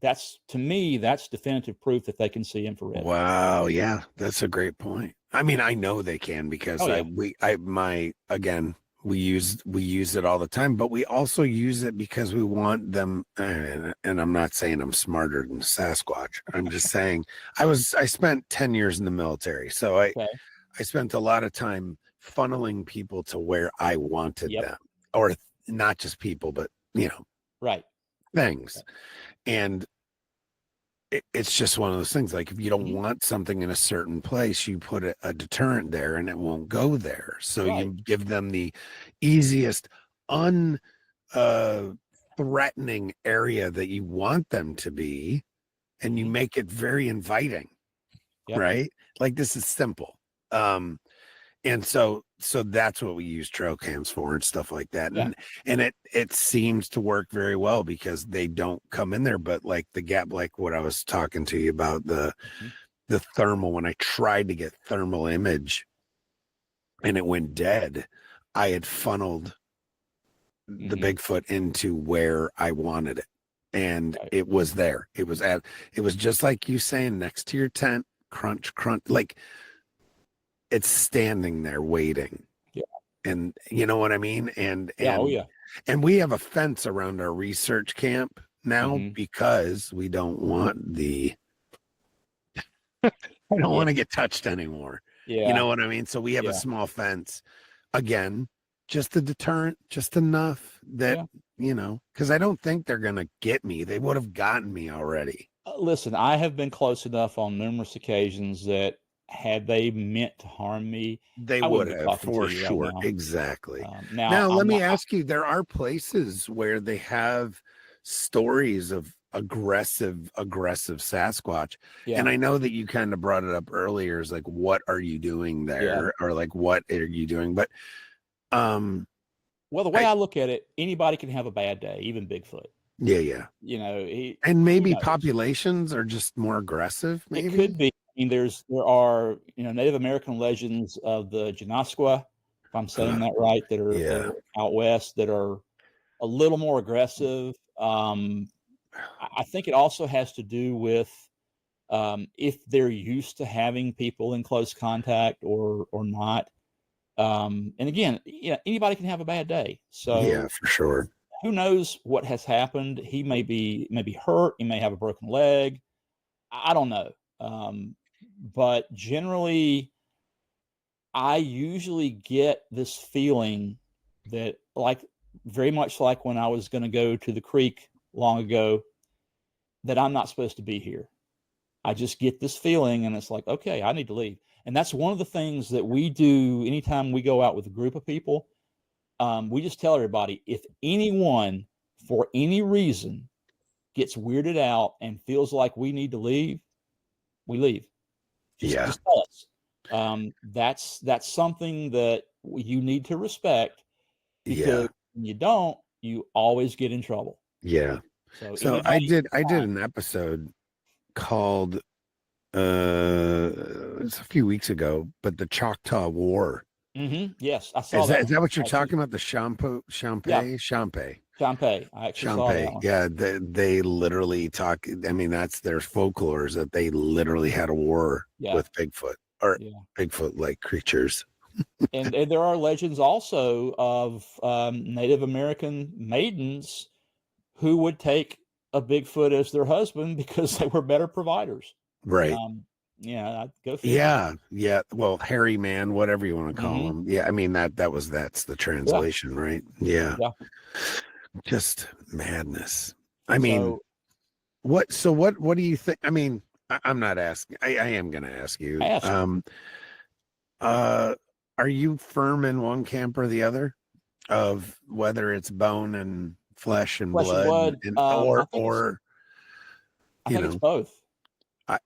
that's, to me, that's definitive proof that they can see infrared. Wow, yeah, that's a great point. I mean, I know they can because we use it all the time, but we also use it because we want them. And I'm not saying I'm smarter than Sasquatch. I'm just saying I spent 10 years in the military, so I spent a lot of time funneling people to where I wanted them, or not just people, but things. And it's just one of those things. Like, if you don't want something in a certain place, you put a deterrent there and it won't go there. So you give them the easiest threatening area that you want them to be, and you make it very inviting, right? Like, this is simple. And so that's what we use trail cams for and stuff like that. And it seems to work very well because they don't come in there. But like the gap, like what I was talking to you about, the thermal, when I tried to get thermal image and it went dead, I had funneled the Bigfoot into where I wanted it. And it was there. It was just like you saying, next to your tent, crunch, like, it's standing there waiting. And you know what I mean? And we have a fence around our research camp now because we don't want I don't want to get touched anymore. You know what I mean? So we have a small fence. Again, just a deterrent, just enough that, because I don't think they're going to get me. They would have gotten me already. Listen, I have been close enough on numerous occasions that had they meant to harm me, they would have, for sure. Right, exactly. Now let me ask you, there are places where they have stories of aggressive Sasquatch. And I know that you kind of brought it up earlier, is like, what are you doing there? Or like, what are you doing? But well, the way I look at it, anybody can have a bad day, even Bigfoot. And maybe populations are just more aggressive. Maybe it could be. I mean, there are Native American legends of the Janasqua if I'm saying that right, that are out west, that are a little more aggressive. I think it also has to do with if they're used to having people in close contact or not. And again, anybody can have a bad day. So yeah, for sure. who knows what has happened? He may be hurt. He may have a broken leg. I don't know. But generally, I usually get this feeling that, like, very much like when I was going to go to the creek long ago, that I'm not supposed to be here. I just get this feeling, and it's like, okay, I need to leave. And that's one of the things that we do anytime we go out with a group of people. We just tell everybody, if anyone, for any reason, gets weirded out and feels like we need to leave, we leave. Just tell us. That's something that you need to respect, because when you don't, you always get in trouble. Yeah. So I did an episode called it's a few weeks ago, but the Choctaw War. Mm-hmm. Yes, I saw that. Is that what you're talking about? The Champay? I actually saw that one. Yeah, they literally talk. I mean, that's their folklore, is that they literally had a war with Bigfoot or Bigfoot-like creatures. and there are legends also of Native American maidens who would take a Bigfoot as their husband because they were better providers. Right. Yeah, go for it. Yeah. Well, hairy man, whatever you want to call him. Yeah, I mean that's the translation, right? Yeah. Just madness. I mean, what do you think? I mean, I'm not asking. I am going to ask you. Are you firm in one camp or the other, of whether it's bone and flesh and blood, or I think it's both. I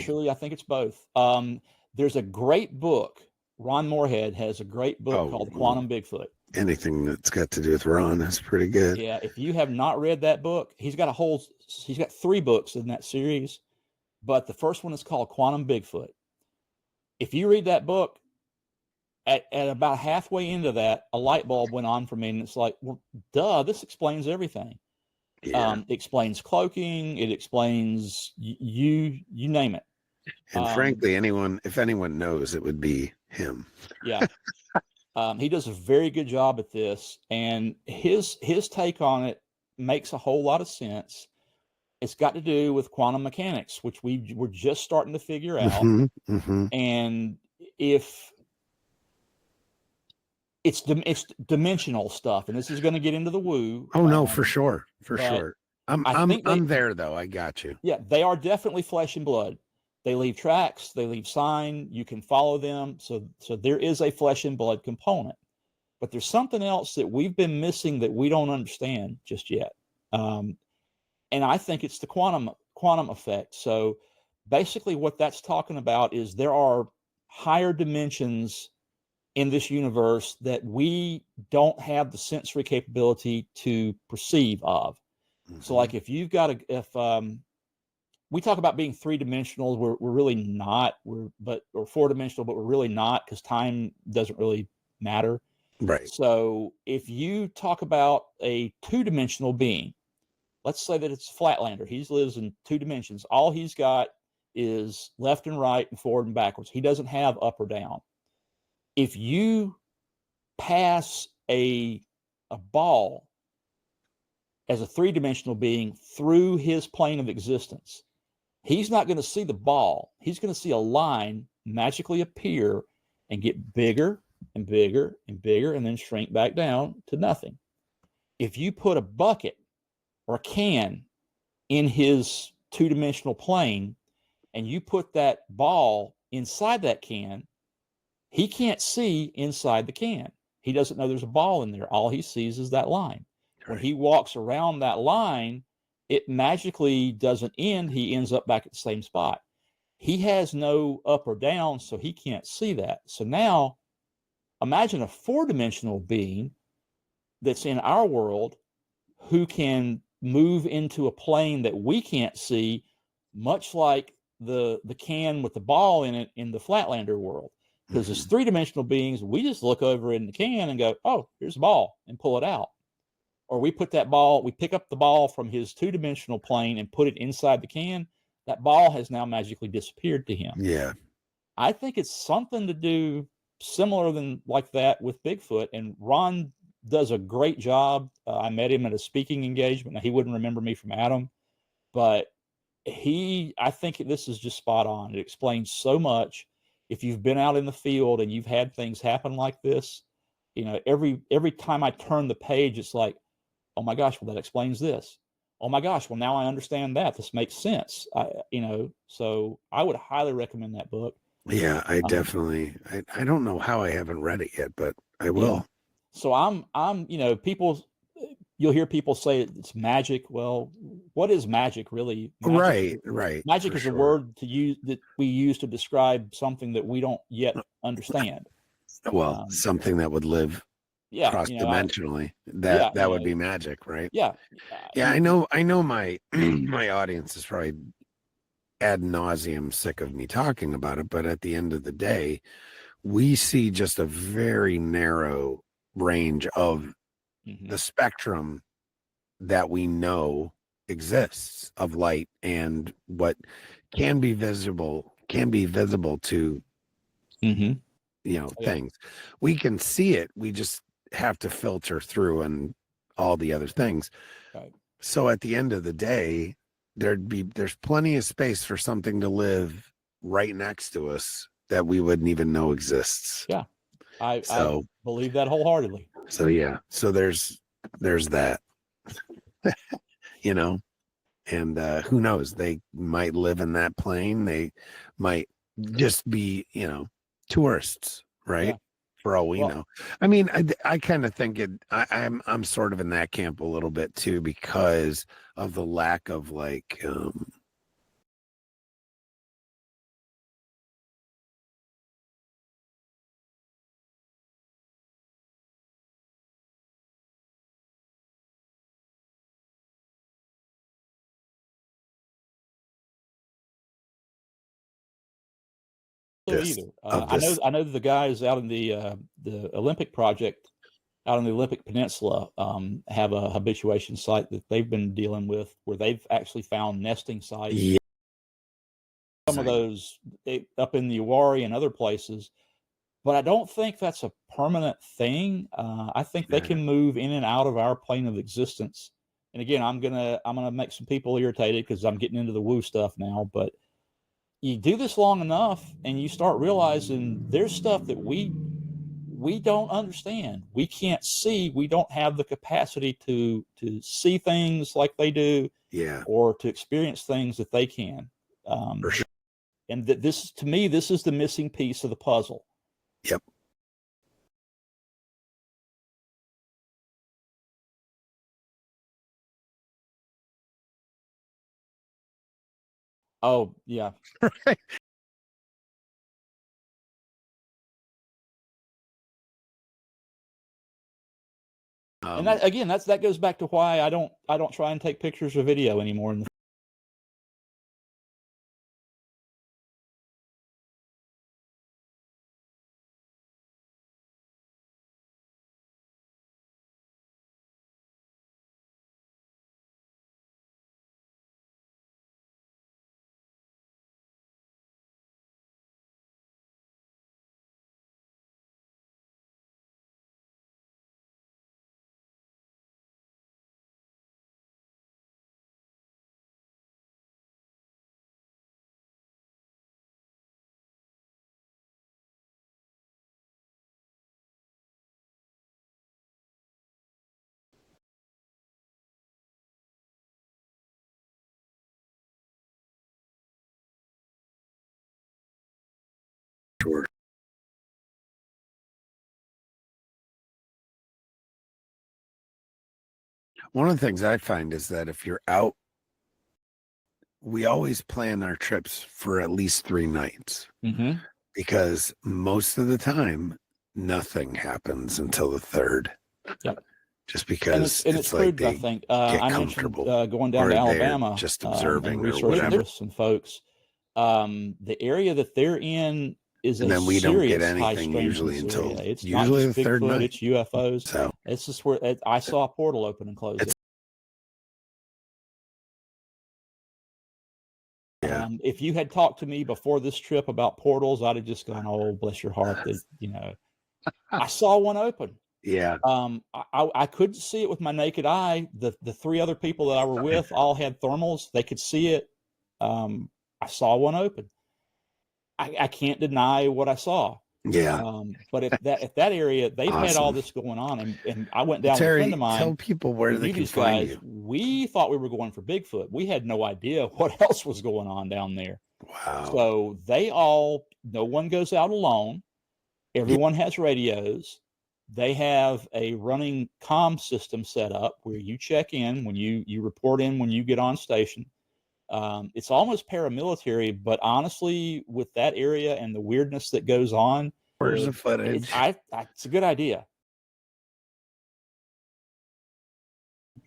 think it's both. There's a great book. Ron Moorhead has a great book called Quantum Bigfoot. Anything that's got to do with Ron is pretty good. Yeah, if you have not read that book, he's got 3 books in that series, but the first one is called Quantum Bigfoot. If you read that book, at about halfway into that, a light bulb went on for me, and it's like, well, duh, this explains everything. It explains cloaking. It explains you name it. And frankly, if anyone knows, it would be him. Yeah. He does a very good job at this, and his take on it makes a whole lot of sense. It's got to do with quantum mechanics, which we're just starting to figure out. And if it's dimensional stuff, and this is going to get into the woo. Oh no, for sure. I'm there though. I got you. Yeah, they are definitely flesh and blood. They leave tracks, they leave sign, you can follow them. So there is a flesh and blood component. But there's something else that we've been missing that we don't understand just yet. And I think it's the quantum effect. So basically what that's talking about is there are higher dimensions in this universe that we don't have the sensory capability to perceive of. So like if you've got we talk about being 3-dimensional, we're really not, or 4-dimensional, but we're really not, because time doesn't really matter. Right. So if you talk about a 2-dimensional being, let's say that it's a Flatlander. He lives in 2 dimensions. All he's got is left and right and forward and backwards. He doesn't have up or down. If you pass a ball as a 3-dimensional being through his plane of existence, he's not going to see the ball. He's going to see a line magically appear and get bigger and bigger and bigger and then shrink back down to nothing. If you put a bucket or a can in his 2-dimensional plane and you put that ball inside that can, he can't see inside the can. He doesn't know there's a ball in there. All he sees is that line. When he walks around that line, it magically doesn't end. He ends up back at the same spot. He has no up or down, so he can't see that. So now imagine a 4-dimensional being that's in our world who can move into a plane that we can't see, much like the can with the ball in it in the Flatlander world. because as three-dimensional beings, we just look over in the can and go, oh, here's a ball, and pull it out. Or we pick up the ball from his two-dimensional plane and put it inside the can. That ball has now magically disappeared to him. Yeah. I think it's something to do similar than like that with Bigfoot. And Ron does a great job. I met him at a speaking engagement. Now, he wouldn't remember me from Adam, but I think this is just spot on. It explains so much. If you've been out in the field and you've had things happen like this, every time I turn the page, it's like, oh my gosh, well, that explains this. Oh my gosh, well, now I understand that. This makes sense. So I would highly recommend that book. Yeah, I definitely, I don't know how I haven't read it yet, but I will. Yeah. So I'm, you'll hear people say it's magic. Well, what is magic really? Right. Magic is a word that we use to describe something that we don't yet understand. Well, something that would live cross-dimensionally. That would be magic, right? Yeah. I know my my audience is probably ad nauseum sick of me talking about it, but at the end of the day, we see just a very narrow range of the spectrum that we know exists of light, and what can be visible to things. We can see it, we just have to filter through and all the other things. Right. So at the end of the day, there's plenty of space for something to live right next to us that we wouldn't even know exists. Yeah. I believe that wholeheartedly. So yeah, so there's that. And who knows, they might live in that plane, they might just be tourists, right? For all we know. I mean, I kind of think I'm sort of in that camp a little bit too, because of the lack of I know the guys out in the Olympic project out on the Olympic Peninsula have a habituation site that they've been dealing with, where they've actually found nesting sites. Yeah. Some of those up in the Uwari and other places, but I don't think that's a permanent thing. I think they can move in and out of our plane of existence. And again, I'm gonna make some people irritated because I'm getting into the woo stuff now, but you do this long enough and you start realizing there's stuff that we don't understand. We can't see. We don't have the capacity to see things like they do, or to experience things that they can. For sure. And that to me, this is the missing piece of the puzzle. Yep. Oh yeah. Right. And that goes back to why I don't try and take pictures or video anymore. Sure. One of the things I find is that if you're out, we always plan our trips for at least 3 nights, because most of the time nothing happens until the 3rd. Yep. Just because it's like proved, I think. I mentioned going down to Alabama, just observing and researching with some folks. The area that they're in is and a then we don't get serious high anything usually strangeness until area. It's usually not just the third Bigfoot, night. it's UFOs. So It's just where I saw a portal open and close. yeah. If you had talked to me before this trip about portals, I'd have just gone, "Oh, bless your heart." That, you know, I saw one open. Yeah. I couldn't see it with my naked eye. The three other people that I were with all had thermals; they could see it. I saw one open. I can't deny what I saw. Yeah. But if that area, they've had all this going on, and I went down with a Terry, friend of mine. tell people where they can find you. We thought we were going for Bigfoot. We had no idea what else was going on down there. Wow. So no one goes out alone. Everyone has radios. They have a running comm system set up where you check in when you report in when you get on station. It's almost paramilitary, but honestly, with that area and the weirdness that goes on, where's the footage? It's a good idea.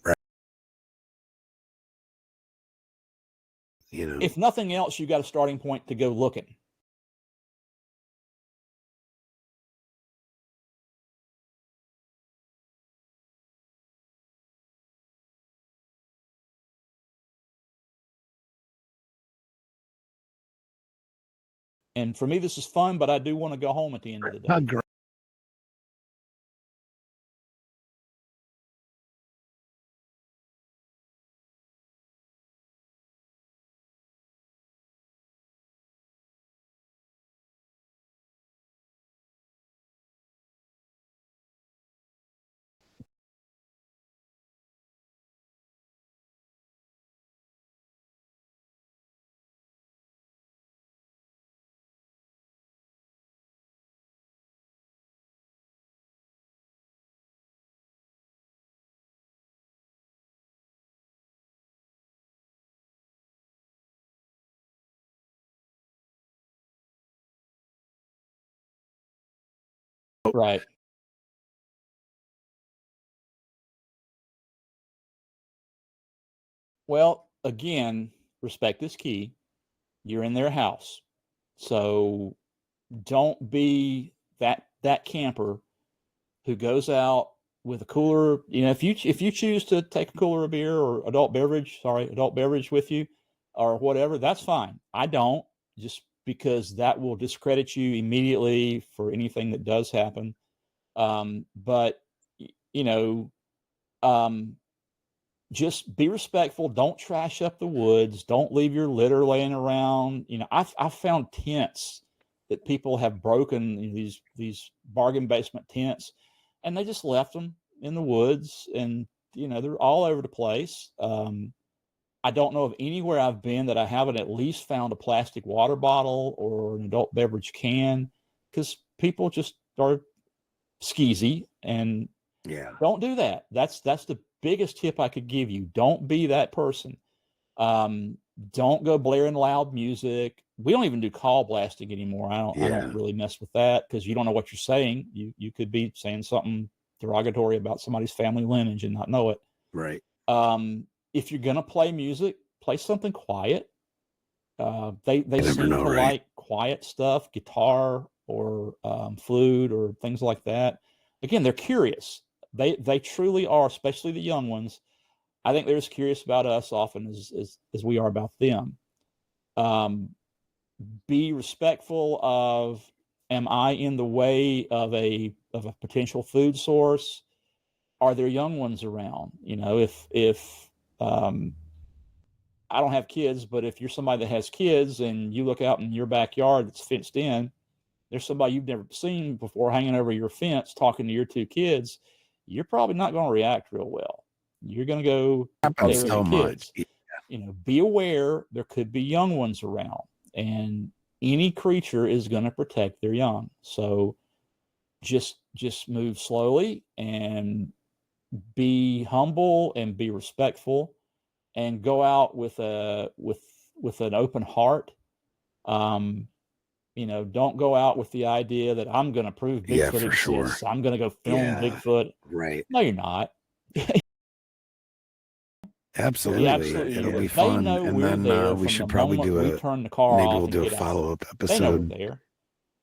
Right. You know, if nothing else, you got a starting point to go looking. And for me, this is fun, but I do want to go home at the end of the day. Right. Well, again, respect is key. You're in their house. So don't be that camper who goes out with a cooler. You know, if you choose to take a cooler of beer or adult beverage with you or whatever, that's fine. I don't, just because that will discredit you immediately for anything that does happen. But you know, just be respectful. Don't trash up the woods. Don't leave your litter laying around. You know, I've found tents that people have broken, you know, these bargain basement tents, and they just left them in the woods, and you know they're all over the place. I don't know of anywhere I've been that I haven't at least found a plastic water bottle or an adult beverage can, because people just are skeezy, and yeah, don't do that. That's the biggest tip I could give you. Don't be that person. Don't go blaring loud music. We don't even do call blasting anymore. I don't really mess with that, because you don't know what you're saying. You could be saying something derogatory about somebody's family lineage and not know it. Right. If you're gonna play music, play something quiet. They seem to like quiet stuff, guitar or flute or things like that. Again, they're curious. They truly are, especially the young ones. I think they're as curious about us often as we are about them. Be respectful of, am I in the way of a potential food source? Are there young ones around? You know, if I don't have kids, but if you're somebody that has kids and you look out in your backyard that's fenced in, there's somebody you've never seen before hanging over your fence talking to your two kids, you're probably not going to react real well. You're going to go happens so much. Yeah. You know, be aware there could be young ones around, and any creature is going to protect their young. So just move slowly and be humble and be respectful, and go out with an open heart. You know, don't go out with the idea that I'm going to prove Bigfoot exists. Sure. I'm going to go film Bigfoot. Right. No, you're not. Absolutely. It'll be fun. And then we should probably do maybe we'll do a follow-up episode. They know we're there.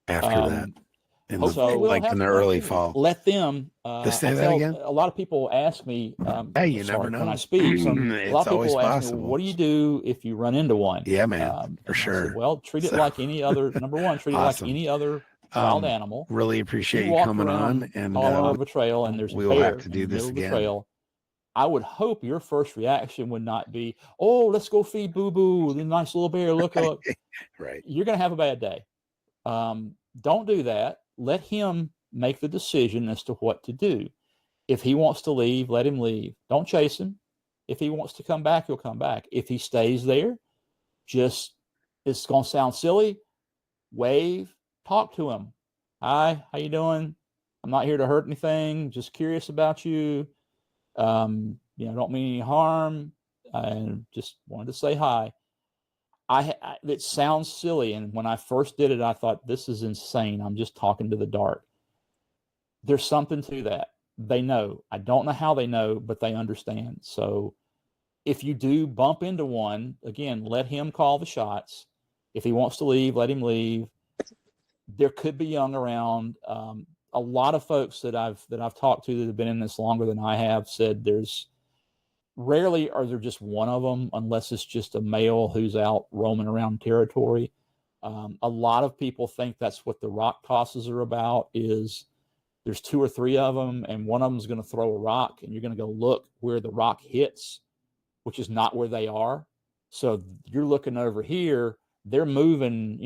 after that. In the, So we'll like have in the some early activities. fall. Let them. To say that again? A lot of people ask me. Hey, you never when I know. speak, a lot It's of people always ask me, possible. "What do you do if you run into one?" Yeah, man, for and sure. I said, well, treat it like any other. Number one, treat it like Awesome. any other wild animal. Really If appreciate you walk coming around on, and corner of a trail and there's a we will have bear to in do the this middle of the again. trail, I would hope your first reaction would not be, "Oh, let's go feed Boo Boo, the nice little bear. Look up." Right. You're going to have a bad day. Don't do that. Let him make the decision as to what to do. If he wants to leave, let him leave. Don't chase him. If he wants to come back, he'll come back. If he stays there, just, it's going to sound silly, wave, talk to him. Hi, how you doing? I'm not here to hurt anything. Just curious about you. Don't mean any harm. I just wanted to say hi. It sounds silly, and when I first did it, I thought, this is insane. I'm just talking to the dark. There's something to that. They know. I don't know how they know, but they understand. So if you do bump into one, again, let him call the shots. If he wants to leave, let him leave. There could be young around. A lot of folks that I've talked to that have been in this longer than I have said there's rarely are there just one of them, unless it's just a male who's out roaming around territory. A lot of people think that's what the rock tosses are about, is there's 2 or 3 of them, and one of them is going to throw a rock, and you're going to go look where the rock hits, which is not where they are. So you're looking over here, they're moving,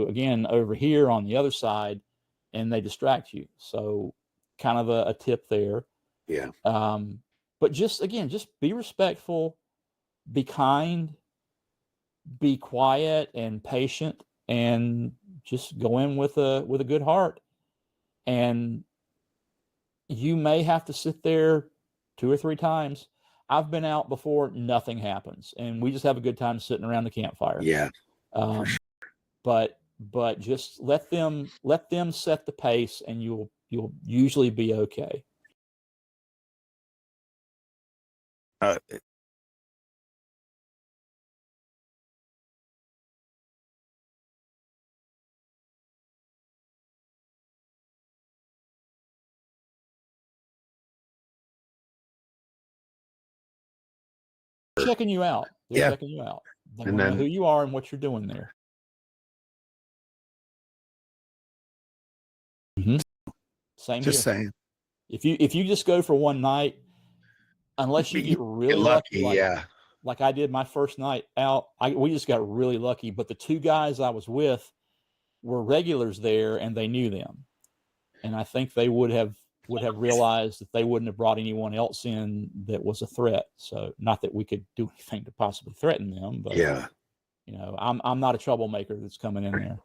again, over here on the other side, and they distract you. So kind of a tip there. Yeah. But just be respectful, be kind, be quiet and patient, and just go in with a good heart. And you may have to sit there 2 or 3 times. I've been out before, nothing happens, and we just have a good time sitting around the campfire. Yeah. For sure. But just let them set the pace, and you'll usually be okay. Checking you out. They're checking you out. They want to know who you are and what you're doing there. Mm-hmm. Same just here. saying. If you just go for one night, unless you get really lucky, like I did my first night out, we just got really lucky. But the 2 guys I was with were regulars there, and they knew them, and I think they would have realized that they wouldn't have brought anyone else in that was a threat. So not that we could do anything to possibly threaten them, but I'm not a troublemaker that's coming in there.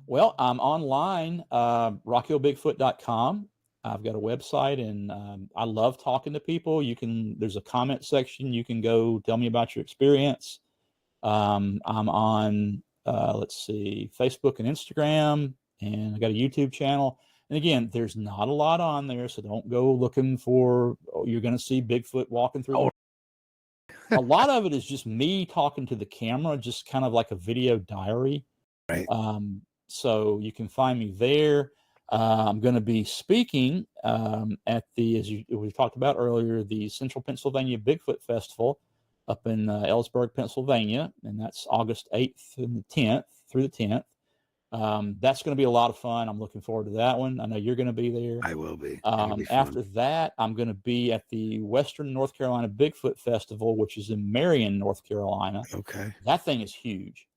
Well, I'm online, rockhillbigfoot.com. I've got a website, and I love talking to people. There's a comment section. You can go tell me about your experience. I'm on, Facebook and Instagram, and I got a YouTube channel. And again, there's not a lot on there, so don't go looking for, you're going to see Bigfoot walking through. A lot of it is just me talking to the camera, just kind of like a video diary. Right. So you can find me there. I'm going to be speaking at as we talked about earlier, the Central Pennsylvania Bigfoot Festival up in Ellsburg, Pennsylvania, and that's August 8th and the 10th through the 10th. That's going to be a lot of fun. I'm looking forward to that one. I know you're going to be there. I will be. After that, I'm going to be at the Western North Carolina Bigfoot Festival, which is in Marion, North Carolina. Okay. That thing is huge.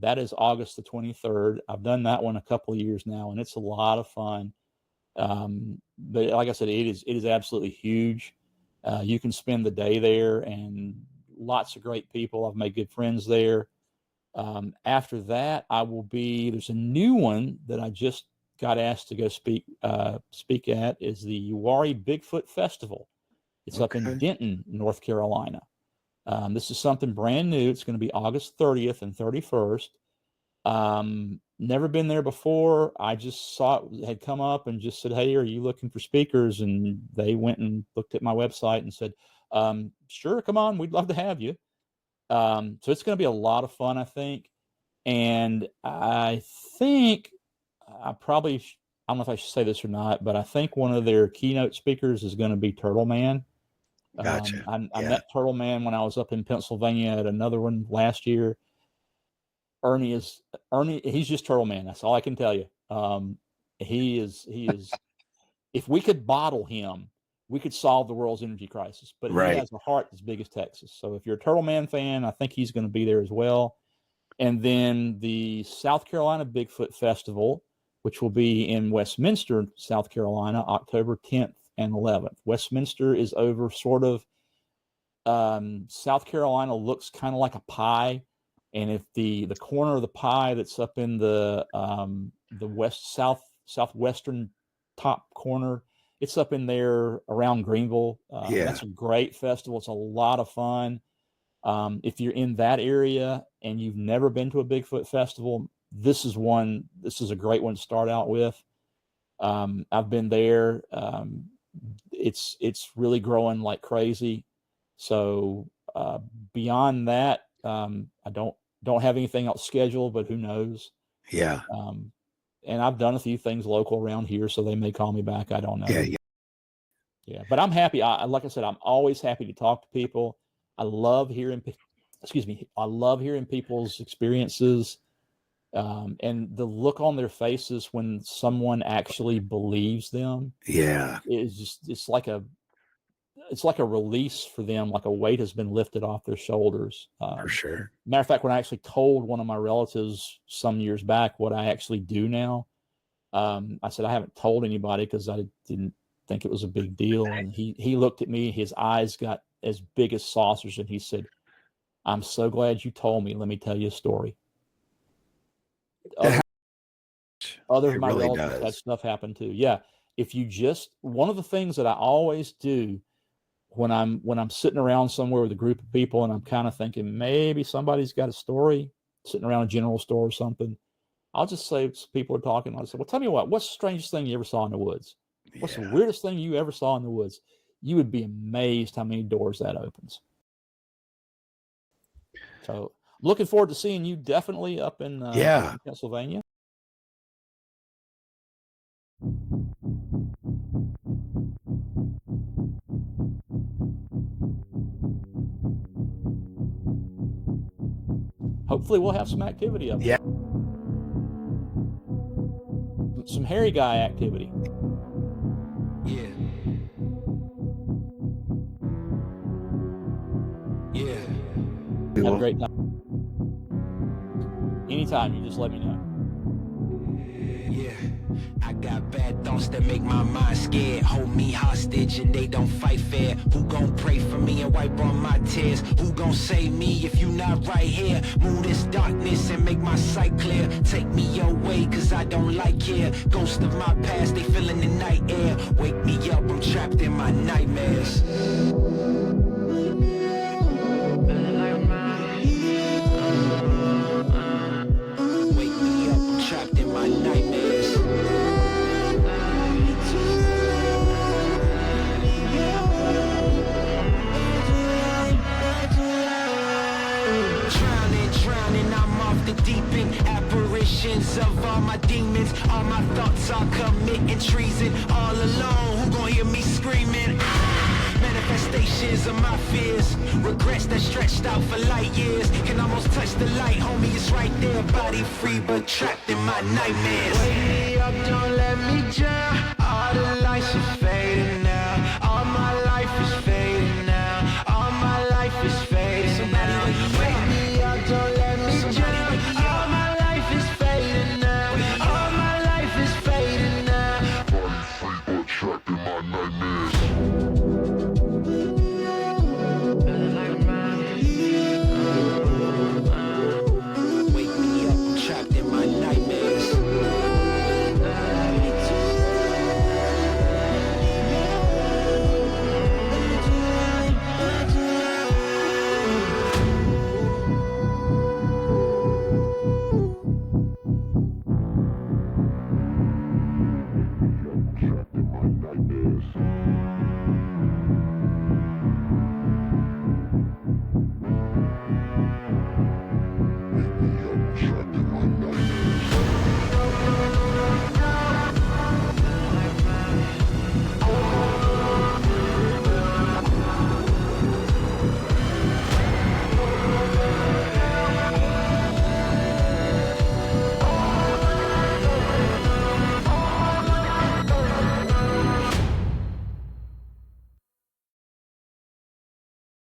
That is August the 23rd. I've done that one a couple of years now, and it's a lot of fun. But like I said, it is absolutely huge. You can spend the day there, and lots of great people. I've made good friends there. After that, there's a new one that I just got asked to go speak at, is the Uwari Bigfoot Festival. It's up in Denton, North Carolina. This is something brand new. It's going to be August 30th and 31st. Never been there before. I just saw it had come up and just said, "Hey, are you looking for speakers?" And they went and looked at my website and said, Sure, come on, we'd love to have you. So it's going to be a lot of fun, I think. And I think I probably, I don't know if I should say this or not, but I think one of their keynote speakers is going to be Turtle Man. Gotcha. I met Turtle Man when I was up in Pennsylvania at another one last year. Ernie, he's just Turtle Man. That's all I can tell you. He is, if we could bottle him, we could solve the world's energy crisis, but he has a heart as big as Texas. So if you're a Turtle Man fan, I think he's going to be there as well. And then the South Carolina Bigfoot Festival, which will be in Westminster, South Carolina, October 10th and 11th. Westminster is over sort of, South Carolina looks kind of like a pie. And if the corner of the pie that's up in the southwestern top corner, it's up in there around Greenville. That's a great festival. It's a lot of fun. If you're in that area and you've never been to a Bigfoot festival, this is a great one to start out with. I've been there. It's really growing like crazy. So beyond that, I don't have anything else scheduled, but who knows? Yeah. And I've done a few things local around here, so they may call me back. I don't know. Yeah. But I'm happy. Like I said, I'm always happy to talk to people. I love hearing people's experiences, and the look on their faces when someone actually believes them. Yeah. It's like a release for them, like a weight has been lifted off their shoulders. For sure. Matter of fact, when I actually told one of my relatives some years back what I actually do now, I said, I haven't told anybody because I didn't think it was a big deal. And he looked at me, his eyes got as big as saucers, and he said, I'm so glad you told me. Let me tell you a story. Other of my relatives had stuff happen too. Yeah. One of the things that I always do when I'm sitting around somewhere with a group of people and I'm kind of thinking maybe somebody's got a story, sitting around a general store or something, I'll just say, people are talking, I'll say, well, tell me what's the strangest thing you ever saw in the woods? What's the weirdest thing you ever saw in the woods? You would be amazed how many doors that opens. So looking forward to seeing you definitely up in Pennsylvania. Hopefully we'll have some activity up there. Yeah. Some hairy guy activity. Yeah. Yeah. Have a great time. Anytime, you just let me know. Yeah. I got bad thoughts that make my mind scared. Hold me hostage and they don't fight fair. Who gon' pray for me and wipe on my tears? Who gon' save me if you not right here? Move this darkness and make my sight clear. Take me your way cause I don't like here. Ghosts of my past, they feeling the night air. Wake me up, I'm trapped in my nightmares. Wake me up, I'm trapped in my nightmares. Drowning, I'm off the deep end. Apparitions of all my demons. All my thoughts are committing treason. All alone, who gon' hear me screaming? Manifestations of my fears. Regrets that stretched out for light years. Can almost touch the light, homie, it's right there. Body free but trapped in my nightmares. Wake me up, don't let me drown. All the lights are fading.